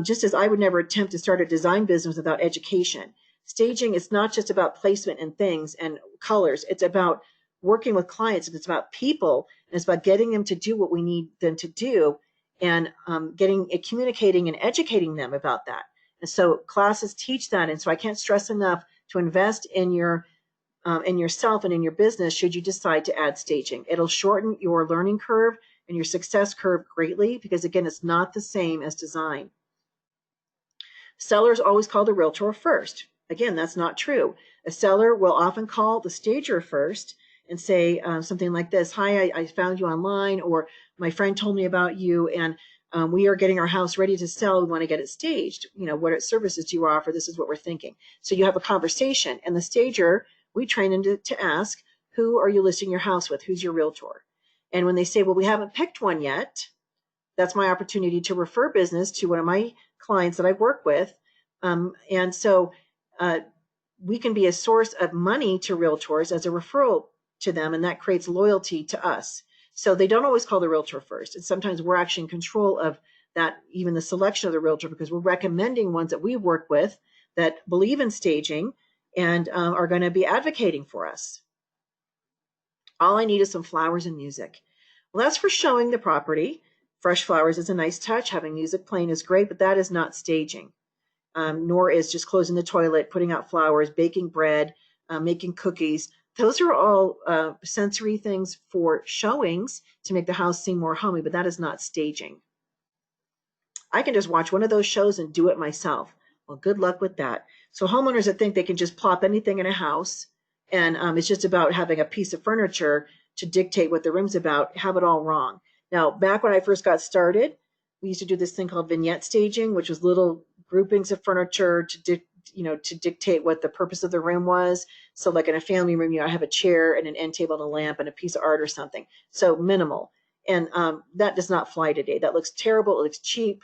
Just as I would never attempt to start a design business without education. Staging is not just about placement and things and colors. It's about working with clients. It's about people, and it's about getting them to do what we need them to do, and communicating and educating them about that. And so classes teach that. And so I can't stress enough to invest in yourself and in your business should you decide to add staging. It'll shorten your learning curve and your success curve greatly, because again, it's not the same as design. Sellers always call the realtor first. Again, that's not true. A seller will often call the stager first and say something like this: hi, I found you online, or my friend told me about you, and we are getting our house ready to sell. We want to get it staged. What services do you offer? This is what we're thinking. So you have a conversation, and the stager, we train them to ask, who are you listing your house with? Who's your realtor? And when they say, well, we haven't picked one yet, that's my opportunity to refer business to one of my clients that I work with. And so we can be a source of money to realtors as a referral to them, and that creates loyalty to us. So they don't always call the realtor first. And sometimes we're actually in control of that, even the selection of the realtor, because we're recommending ones that we work with that believe in staging and are going to be advocating for us. All I need is some flowers and music. Well, that's for showing the property. Fresh flowers is a nice touch. Having music playing is great, but that is not staging. Nor is just closing the toilet, putting out flowers, baking bread, making cookies. Those are all sensory things for showings to make the house seem more homey, but that is not staging. I can just watch one of those shows and do it myself. Well, good luck with that. So homeowners that think they can just plop anything in a house and it's just about having a piece of furniture to dictate what the room's about, have it all wrong. Now, back when I first got started, we used to do this thing called vignette staging, which was little groupings of furniture to dictate what the purpose of the room was. So like in a family room, I have a chair and an end table and a lamp and a piece of art or something. So minimal. And that does not fly today. That looks terrible. It looks cheap.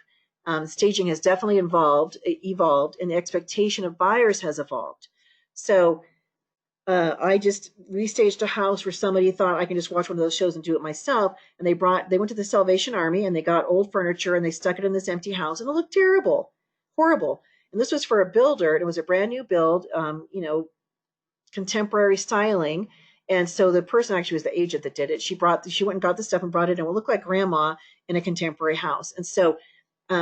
Staging has definitely evolved, and the expectation of buyers has evolved. So I just restaged a house where somebody thought I can just watch one of those shows and do it myself. And they went to the Salvation Army and they got old furniture and they stuck it in this empty house and it looked terrible, horrible. And this was for a builder, and it was a brand new build, contemporary styling. And so the person actually was the agent that did it. She went and got the stuff and brought it in. It looked like grandma in a contemporary house. And so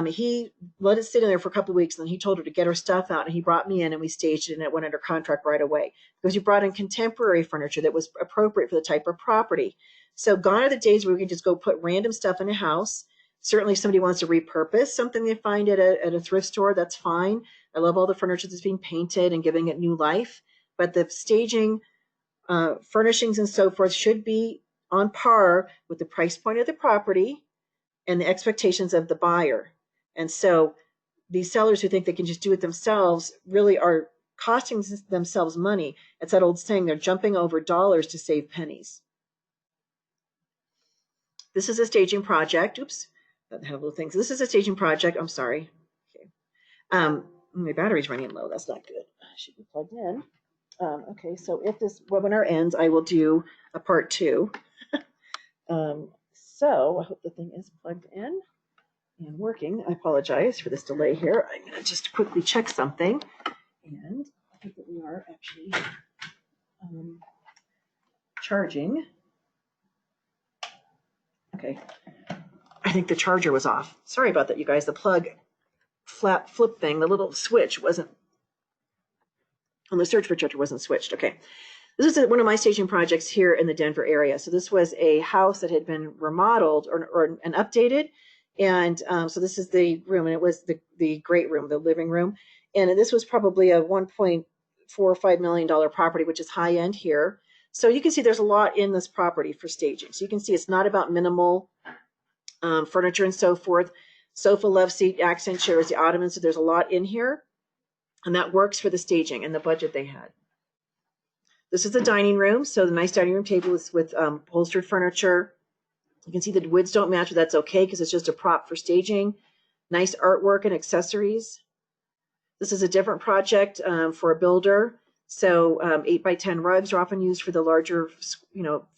he let it sit in there for a couple of weeks, and then he told her to get her stuff out, and he brought me in and we staged it, and it went under contract right away because you brought in contemporary furniture that was appropriate for the type of property. So gone are the days where we can just go put random stuff in a house. Certainly if somebody wants to repurpose something they find at a thrift store, that's fine. I love all the furniture that's being painted and giving it new life. But the staging, furnishings and so forth should be on par with the price point of the property and the expectations of the buyer. And so these sellers who think they can just do it themselves really are costing themselves money. It's that old saying, they're jumping over dollars to save pennies. This is a staging project. Oops, I have little things. This is a staging project. I'm sorry. Okay. My battery's running low. That's not good. I should be plugged in. Okay, so if this webinar ends, I will do a part 2. So I hope the thing is plugged in and working. I apologize for this delay here. I'm going to just quickly check something. And I think that we are actually charging. Okay. I think the charger was off. Sorry about that, you guys. The plug flip thing, the little switch wasn't, on the search for charger wasn't switched. Okay. This is one of my staging projects here in the Denver area. So this was a house that had been remodeled and updated. And so this is the room, and it was the great room, the living room. And this was probably a $1.45 million property, which is high end here. So you can see there's a lot in this property for staging. So you can see it's not about minimal furniture and so forth. Sofa, love seat, accent chairs, the ottomans. So there's a lot in here. And that works for the staging and the budget they had. This is the dining room. So the nice dining room table is with upholstered furniture. You can see the woods don't match, but that's okay because it's just a prop for staging. Nice artwork and accessories. This is a different project for a builder. So 8x10 rugs are often used for the larger,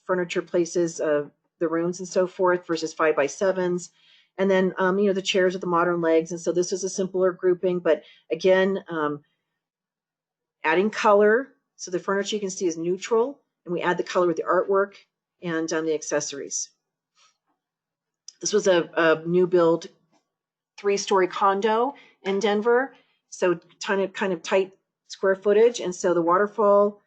furniture places of the rooms and so forth versus 5x7s. And then, the chairs with the modern legs. And so this is a simpler grouping, but again, adding color. So the furniture you can see is neutral, and we add the color with the artwork and the accessories. This was a new build 3-story condo in Denver. So kind of tight square footage. And so the waterfall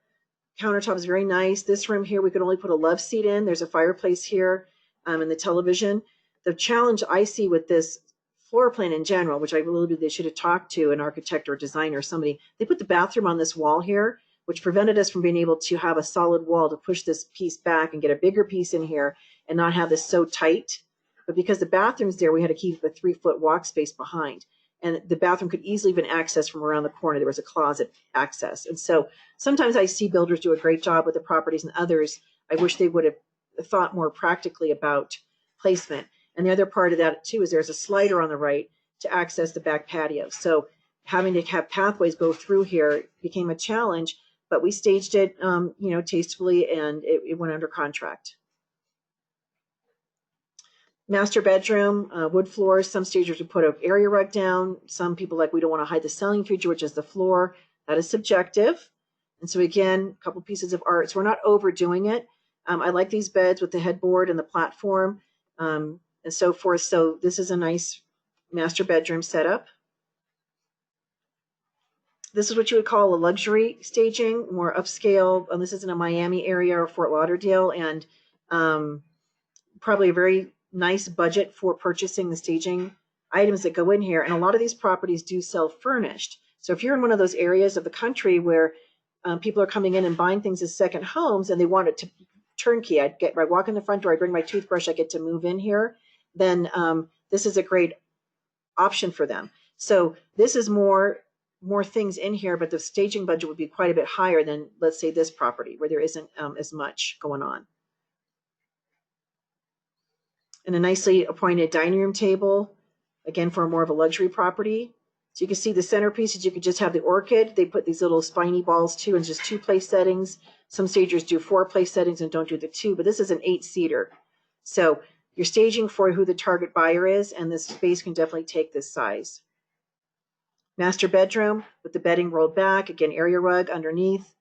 countertop is very nice. This room here, we could only put a love seat in. There's a fireplace here and the television. The challenge I see with this floor plan in general, which I believe they should have talked to an architect or designer or somebody, they put the bathroom on this wall here, which prevented us from being able to have a solid wall to push this piece back and get a bigger piece in here and not have this so tight. but because the bathroom's there, we had to keep a 3-foot walk space behind. And the bathroom could easily have been accessed from around the corner. There was a closet access. And so sometimes I see builders do a great job with the properties, and others, I wish they would have thought more practically about placement. And the other part of that too is there's a slider on the right to access the back patio. So having to have pathways go through here became a challenge, but we staged it, tastefully, and it went under contract. Master bedroom, wood floors. Some stagers would put an area rug down. Some people we don't want to hide the selling feature, which is the floor. That is subjective. And so again, a couple pieces of art. So we're not overdoing it. I like these beds with the headboard and the platform, and so forth. So this is a nice master bedroom setup. This is what you would call a luxury staging, more upscale. And this is in a Miami area or Fort Lauderdale, and probably a very nice budget for purchasing the staging items that go in here. And a lot of these properties do sell furnished. So if you're in one of those areas of the country where people are coming in and buying things as second homes and they want it to turnkey, I walk in the front door, I bring my toothbrush, I get to move in here, then this is a great option for them. So this is more things in here, but the staging budget would be quite a bit higher than, let's say, this property where there isn't as much going on. And a nicely appointed dining room table, again, for more of a luxury property. So you can see the centerpieces. You could just have the orchid. They put these little spiny balls too, and just 2 place settings. Some stagers do 4 place settings and don't do the 2, but this is an 8-seater. So you're staging for who the target buyer is, and this space can definitely take this size. Master bedroom with the bedding rolled back, again, area rug underneath.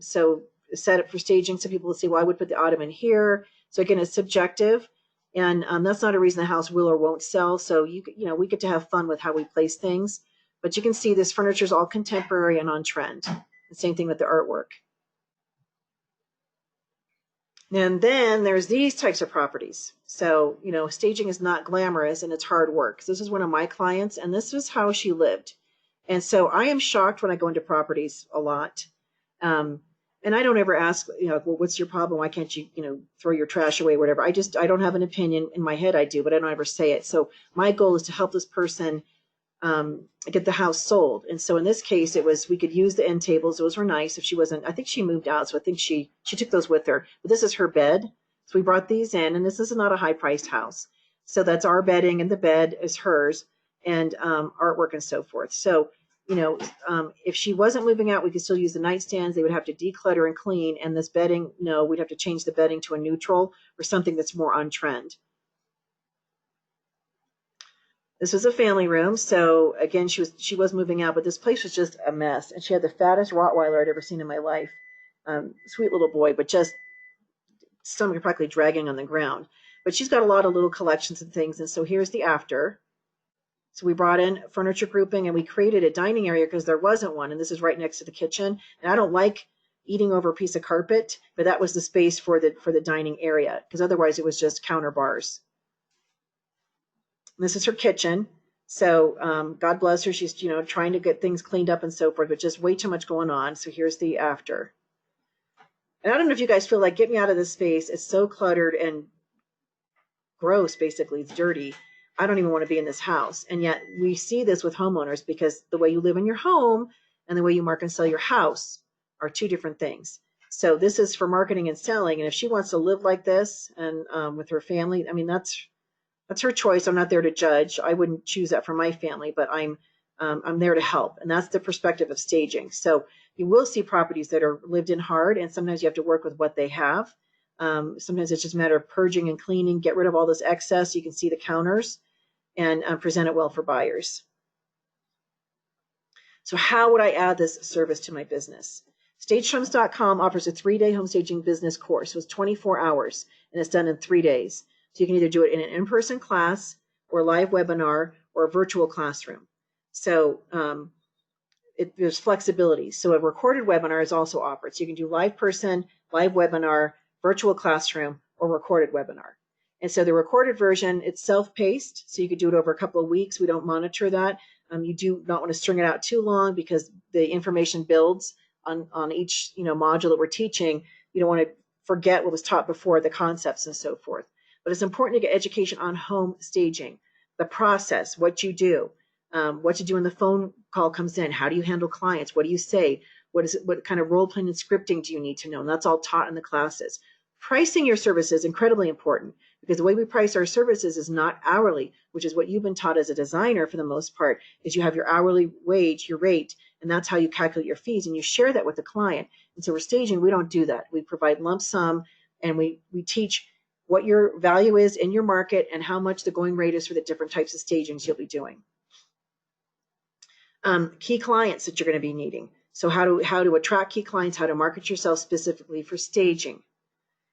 So set up for staging. Some people will say, well, I would put the ottoman here. So again, it's subjective. And that's not a reason the house will or won't sell. So we get to have fun with how we place things. But you can see this furniture is all contemporary and on trend. The same thing with the artwork. And then there's these types of properties. So, staging is not glamorous and it's hard work. So this is one of my clients, and this is how she lived. And so I am shocked when I go into properties a lot. And I don't ever ask, well, what's your problem? Why can't you, throw your trash away, whatever. I don't have an opinion. In my head I do, but I don't ever say it. So my goal is to help this person get the house sold. And so in this case, we could use the end tables. Those were nice. If she wasn't, I think she moved out. So I think she took those with her. But this is her bed. So we brought these in, and this is not a high priced house. So that's our bedding, and the bed is hers, and artwork and so forth. So if she wasn't moving out, we could still use the nightstands. They would have to declutter and clean. And this bedding, no, we'd have to change the bedding to a neutral or something that's more on trend. This was a family room. So again, she was moving out, but this place was just a mess. And she had the fattest Rottweiler I'd ever seen in my life. Sweet little boy, but just stomach practically dragging on the ground. But she's got a lot of little collections and things. And so here's the after. So we brought in furniture grouping, and we created a dining area because there wasn't one. And this is right next to the kitchen. And I don't like eating over a piece of carpet, but that was the space for the dining area, because otherwise it was just counter bars. This is her kitchen. So God bless her. She's, trying to get things cleaned up and so forth, but just way too much going on. So here's the after. And I don't know if you guys feel like, get me out of this space. It's so cluttered and gross, basically. It's dirty. I don't even want to be in this house. And yet we see this with homeowners, because the way you live in your home and the way you market and sell your house are 2 different things. So this is for marketing and selling. And if she wants to live like this and with her family, I mean, that's her choice. I'm not there to judge. I wouldn't choose that for my family, but I'm there to help. And that's the perspective of staging. So you will see properties that are lived in hard, and sometimes you have to work with what they have. Sometimes it's just a matter of purging and cleaning, get rid of all this excess. You can see the counters, and present it well for buyers. So how would I add this service to my business? StageShrums.com offers a 3-day home staging business course. So it's 24 hours, and it's done in 3 days. So you can either do it in an in-person class or a live webinar or a virtual classroom. So there's flexibility. So a recorded webinar is also offered. So you can do live person, live webinar, virtual classroom, or recorded webinar. And so the recorded version, it's self-paced, so you could do it over a couple of weeks. We don't monitor that. You do not want to string it out too long, because the information builds on each module that we're teaching. You don't want to forget what was taught before, the concepts and so forth. but it's important to get education on home staging, the process, what you do, what to do when the phone call comes in, how do you handle clients, what do you say, what kind of role playing and scripting do you need to know? And that's all taught in the classes. Pricing your services is incredibly important because the way we price our services is not hourly, which is what you've been taught as a designer for the most part, is you have your hourly wage, your rate, and that's how you calculate your fees, and you share that with the client. And so we're staging, we don't do that. We provide lump sum, and we teach what your value is in your market and how much the going rate is for the different types of stagings you'll be doing. Key clients that you're going to be needing. So how to attract key clients, how to market yourself specifically for staging.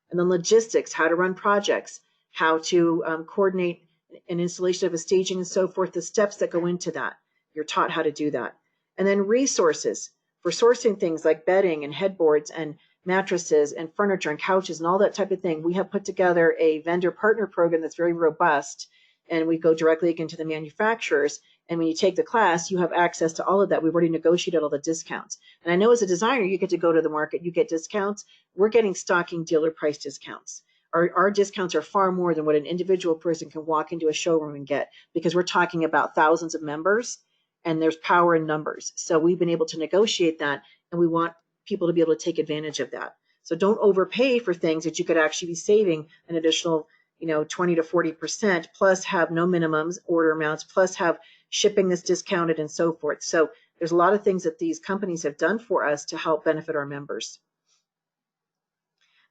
And then logistics, how to run projects, how to coordinate an installation of a staging and so forth, the steps that go into that. You're taught how to do that. And then resources for sourcing things like bedding and headboards and mattresses and furniture and couches and all that type of thing. We have put together a vendor partner program that's very robust, and we go directly again to the manufacturers. And when you take the class, you have access to all of that. We've already negotiated all the discounts. And I know as a designer, you get to go to the market, you get discounts. We're getting stocking dealer price discounts. Our discounts are far more than what an individual person can walk into a showroom and get, because we're talking about thousands of members and there's power in numbers. So we've been able to negotiate that, and we want people to be able to take advantage of that. So don't overpay for things that you could actually be saving an additional 20 to 40%, plus have no minimums, order amounts, plus have shipping that's discounted and so forth. So there's a lot of things that these companies have done for us to help benefit our members.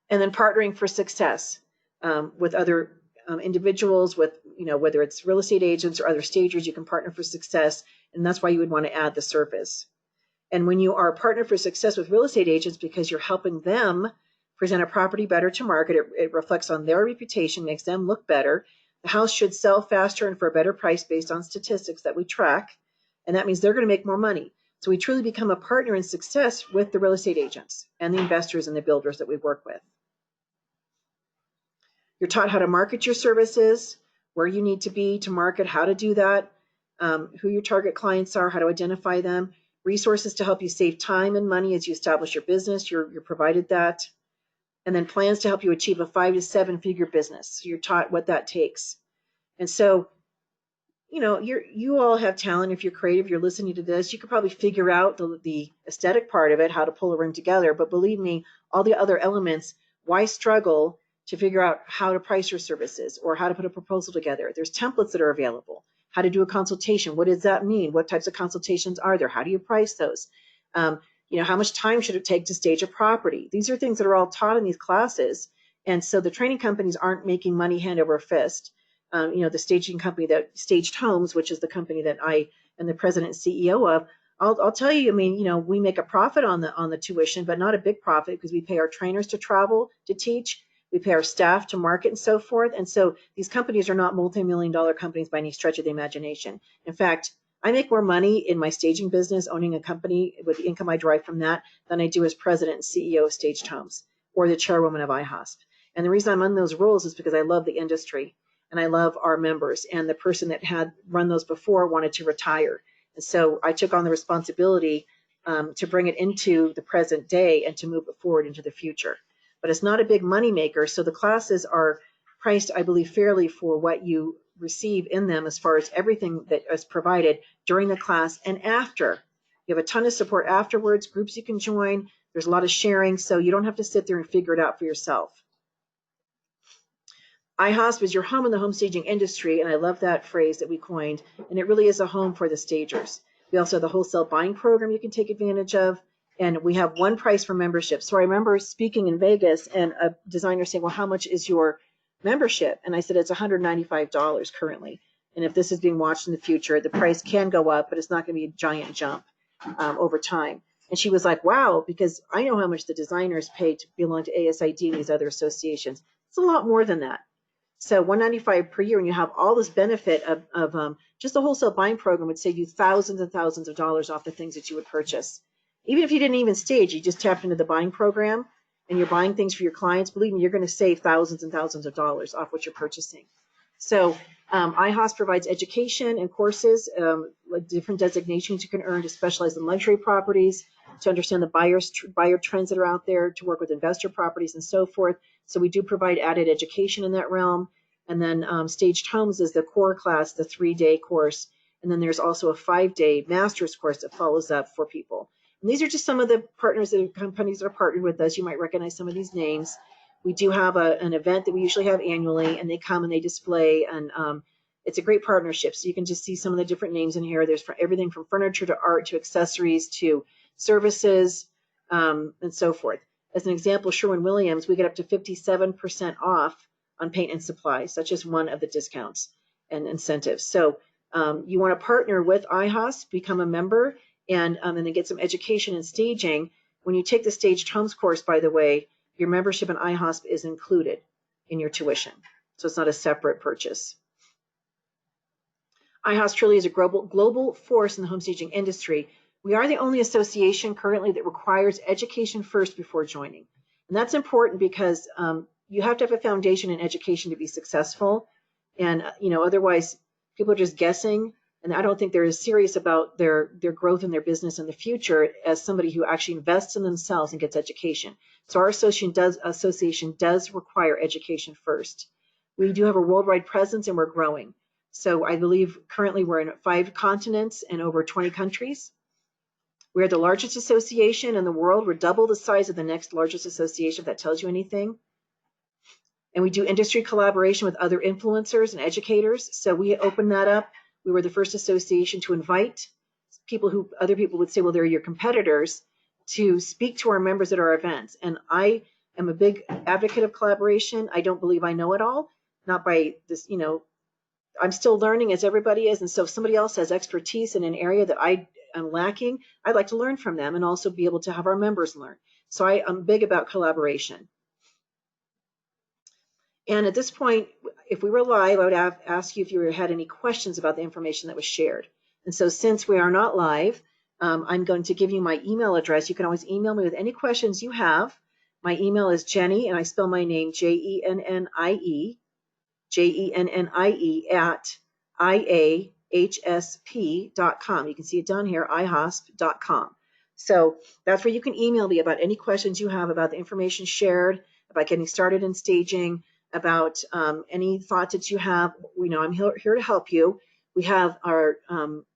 And then partnering for success with other individuals, with whether it's real estate agents or other stagers, you can partner for success, and that's why you would want to add the service. And when you are a partner for success with real estate agents, because you're helping them present a property better to market, it reflects on their reputation, makes them look better. The house should sell faster and for a better price based on statistics that we track, and that means they're going to make more money. So we truly become a partner in success with the real estate agents and the investors and the builders that we work with. You're taught how to market your services, where you need to be to market, how to do that, who your target clients are, how to identify them, resources to help you save time and money as you establish your business. You're provided that. And then plans to help you achieve a 5 to 7 figure business. So you're taught what that takes. And so, you all have talent. If you're creative, you're listening to this, you could probably figure out the aesthetic part of it, how to pull a room together. But believe me, all the other elements, why struggle to figure out how to price your services or how to put a proposal together? There's templates that are available. How to do a consultation. What does that mean? What types of consultations are there? How do you price those? How much time should it take to stage a property? These are things that are all taught in these classes. And so the training companies aren't making money hand over fist. The staging company that Staged Homes, which is the company that I am the president and CEO of, I'll tell you, we make a profit on the tuition, but not a big profit, because we pay our trainers to travel, to teach. We pay our staff to market and so forth. And so these companies are not multi-million-dollar companies by any stretch of the imagination. In fact, I make more money in my staging business, owning a company with the income I derive from that, than I do as president and CEO of Staged Homes or the chairwoman of IAHSP. And the reason I'm in those roles is because I love the industry and I love our members. And the person that had run those before wanted to retire. And so I took on the responsibility to bring it into the present day and to move it forward into the future. But it's not a big money maker. So the classes are priced, I believe, fairly for what you receive in them, as far as everything that is provided during the class and after. You have a ton of support afterwards, groups you can join. There's a lot of sharing, so you don't have to sit there and figure it out for yourself. IAHSP is your home in the home staging industry, and I love that phrase that we coined, and it really is a home for the stagers. We also have the wholesale buying program you can take advantage of, and we have one price for membership. So I remember speaking in Vegas and a designer saying, well, how much is your membership? And I said, it's $195 currently. And if this is being watched in the future, the price can go up, but it's not going to be a giant jump over time. And she was like, wow, because I know how much the designers pay to belong to ASID and these other associations. It's a lot more than that. So $195 per year, and you have all this benefit of just the wholesale buying program would save you thousands and thousands of dollars off the things that you would purchase. Even if you didn't even stage, you just tapped into the buying program and you're buying things for your clients, believe me, you're going to save thousands and thousands of dollars off what you're purchasing. So IAHSP provides education and courses, like different designations you can earn to specialize in luxury properties, to understand the buyer trends that are out there, to work with investor properties and so forth. So we do provide added education in that realm. And then Staged Homes is the core class, the 3-day course. And then there's also a 5-day master's course that follows up for people. And these are just some of the partners and companies that are partnered with us. You might recognize some of these names. We do have an event that we usually have annually, and they come and they display, and it's a great partnership. So you can just see some of the different names in here. There's everything from furniture to art to accessories to services and so forth. As an example, Sherwin-Williams, we get up to 57% off on paint and supplies. That's just one of the discounts and incentives. So you want to partner with IAHSP, become a member, and then get some education in staging. When you take the Staged Homes course, by the way, your membership in IAHSP is included in your tuition. So it's not a separate purchase. IAHSP truly is a global force in the home staging industry. We are the only association currently that requires education first before joining. And that's important because you have to have a foundation in education to be successful. And otherwise people are just guessing. And I don't think they're as serious about their growth in their business in the future as somebody who actually invests in themselves and gets education. So our association does require education first. We do have a worldwide presence and we're growing. So I believe currently we're in 5 continents and over 20 countries. We're the largest association in the world. We're double the size of the next largest association, if that tells you anything. And we do industry collaboration with other influencers and educators. So we opened that up. We were the first association to invite people who other people would say, well, they're your competitors, to speak to our members at our events. And I am a big advocate of collaboration. I don't believe I know it all, not by this, I'm still learning as everybody is. And so if somebody else has expertise in an area that I am lacking, I'd like to learn from them and also be able to have our members learn. So I'm big about collaboration. And at this point, if we were live, I would ask you if you had any questions about the information that was shared. And so since we are not live, I'm going to give you my email address. You can always email me with any questions you have. My email is Jenny, and I spell my name Jennie, Jennie at IAHSP.com. You can see it down here, IAHSP.com. So that's where you can email me about any questions you have about the information shared, about getting started in staging, about any thoughts that you have. I'm here to help you. We have our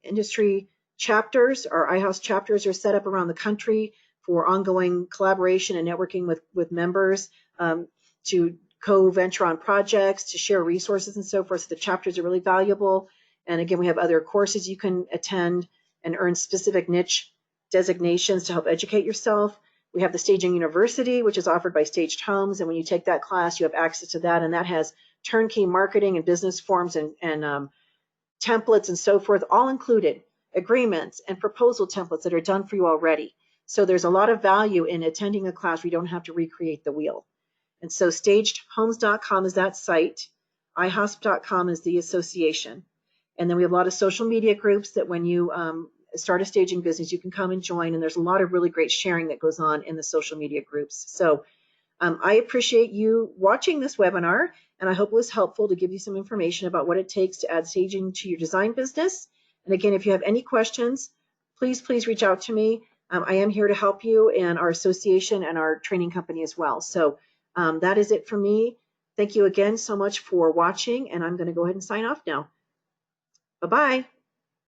industry chapters. Our IAHSP chapters are set up around the country for ongoing collaboration and networking with members, to co-venture on projects, to share resources and so forth. So the chapters are really valuable. And again, we have other courses you can attend and earn specific niche designations to help educate yourself. We have the Staging University, which is offered by Staged Homes. And when you take that class, you have access to that. And that has turnkey marketing and business forms and templates and so forth, all included, agreements and proposal templates that are done for you already. So there's a lot of value in attending a class where you don't have to recreate the wheel. And so stagedhomes.com is that site. IAHSP.com is the association. And then we have a lot of social media groups that when you start a staging business, you can come and join. And there's a lot of really great sharing that goes on in the social media groups. So I appreciate you watching this webinar, and I hope it was helpful to give you some information about what it takes to add staging to your design business. And again, if you have any questions, please reach out to me. I am here to help you, and our association and our training company as well. So that is it for me. Thank you again so much for watching, and I'm going to go ahead and sign off now. Bye-bye.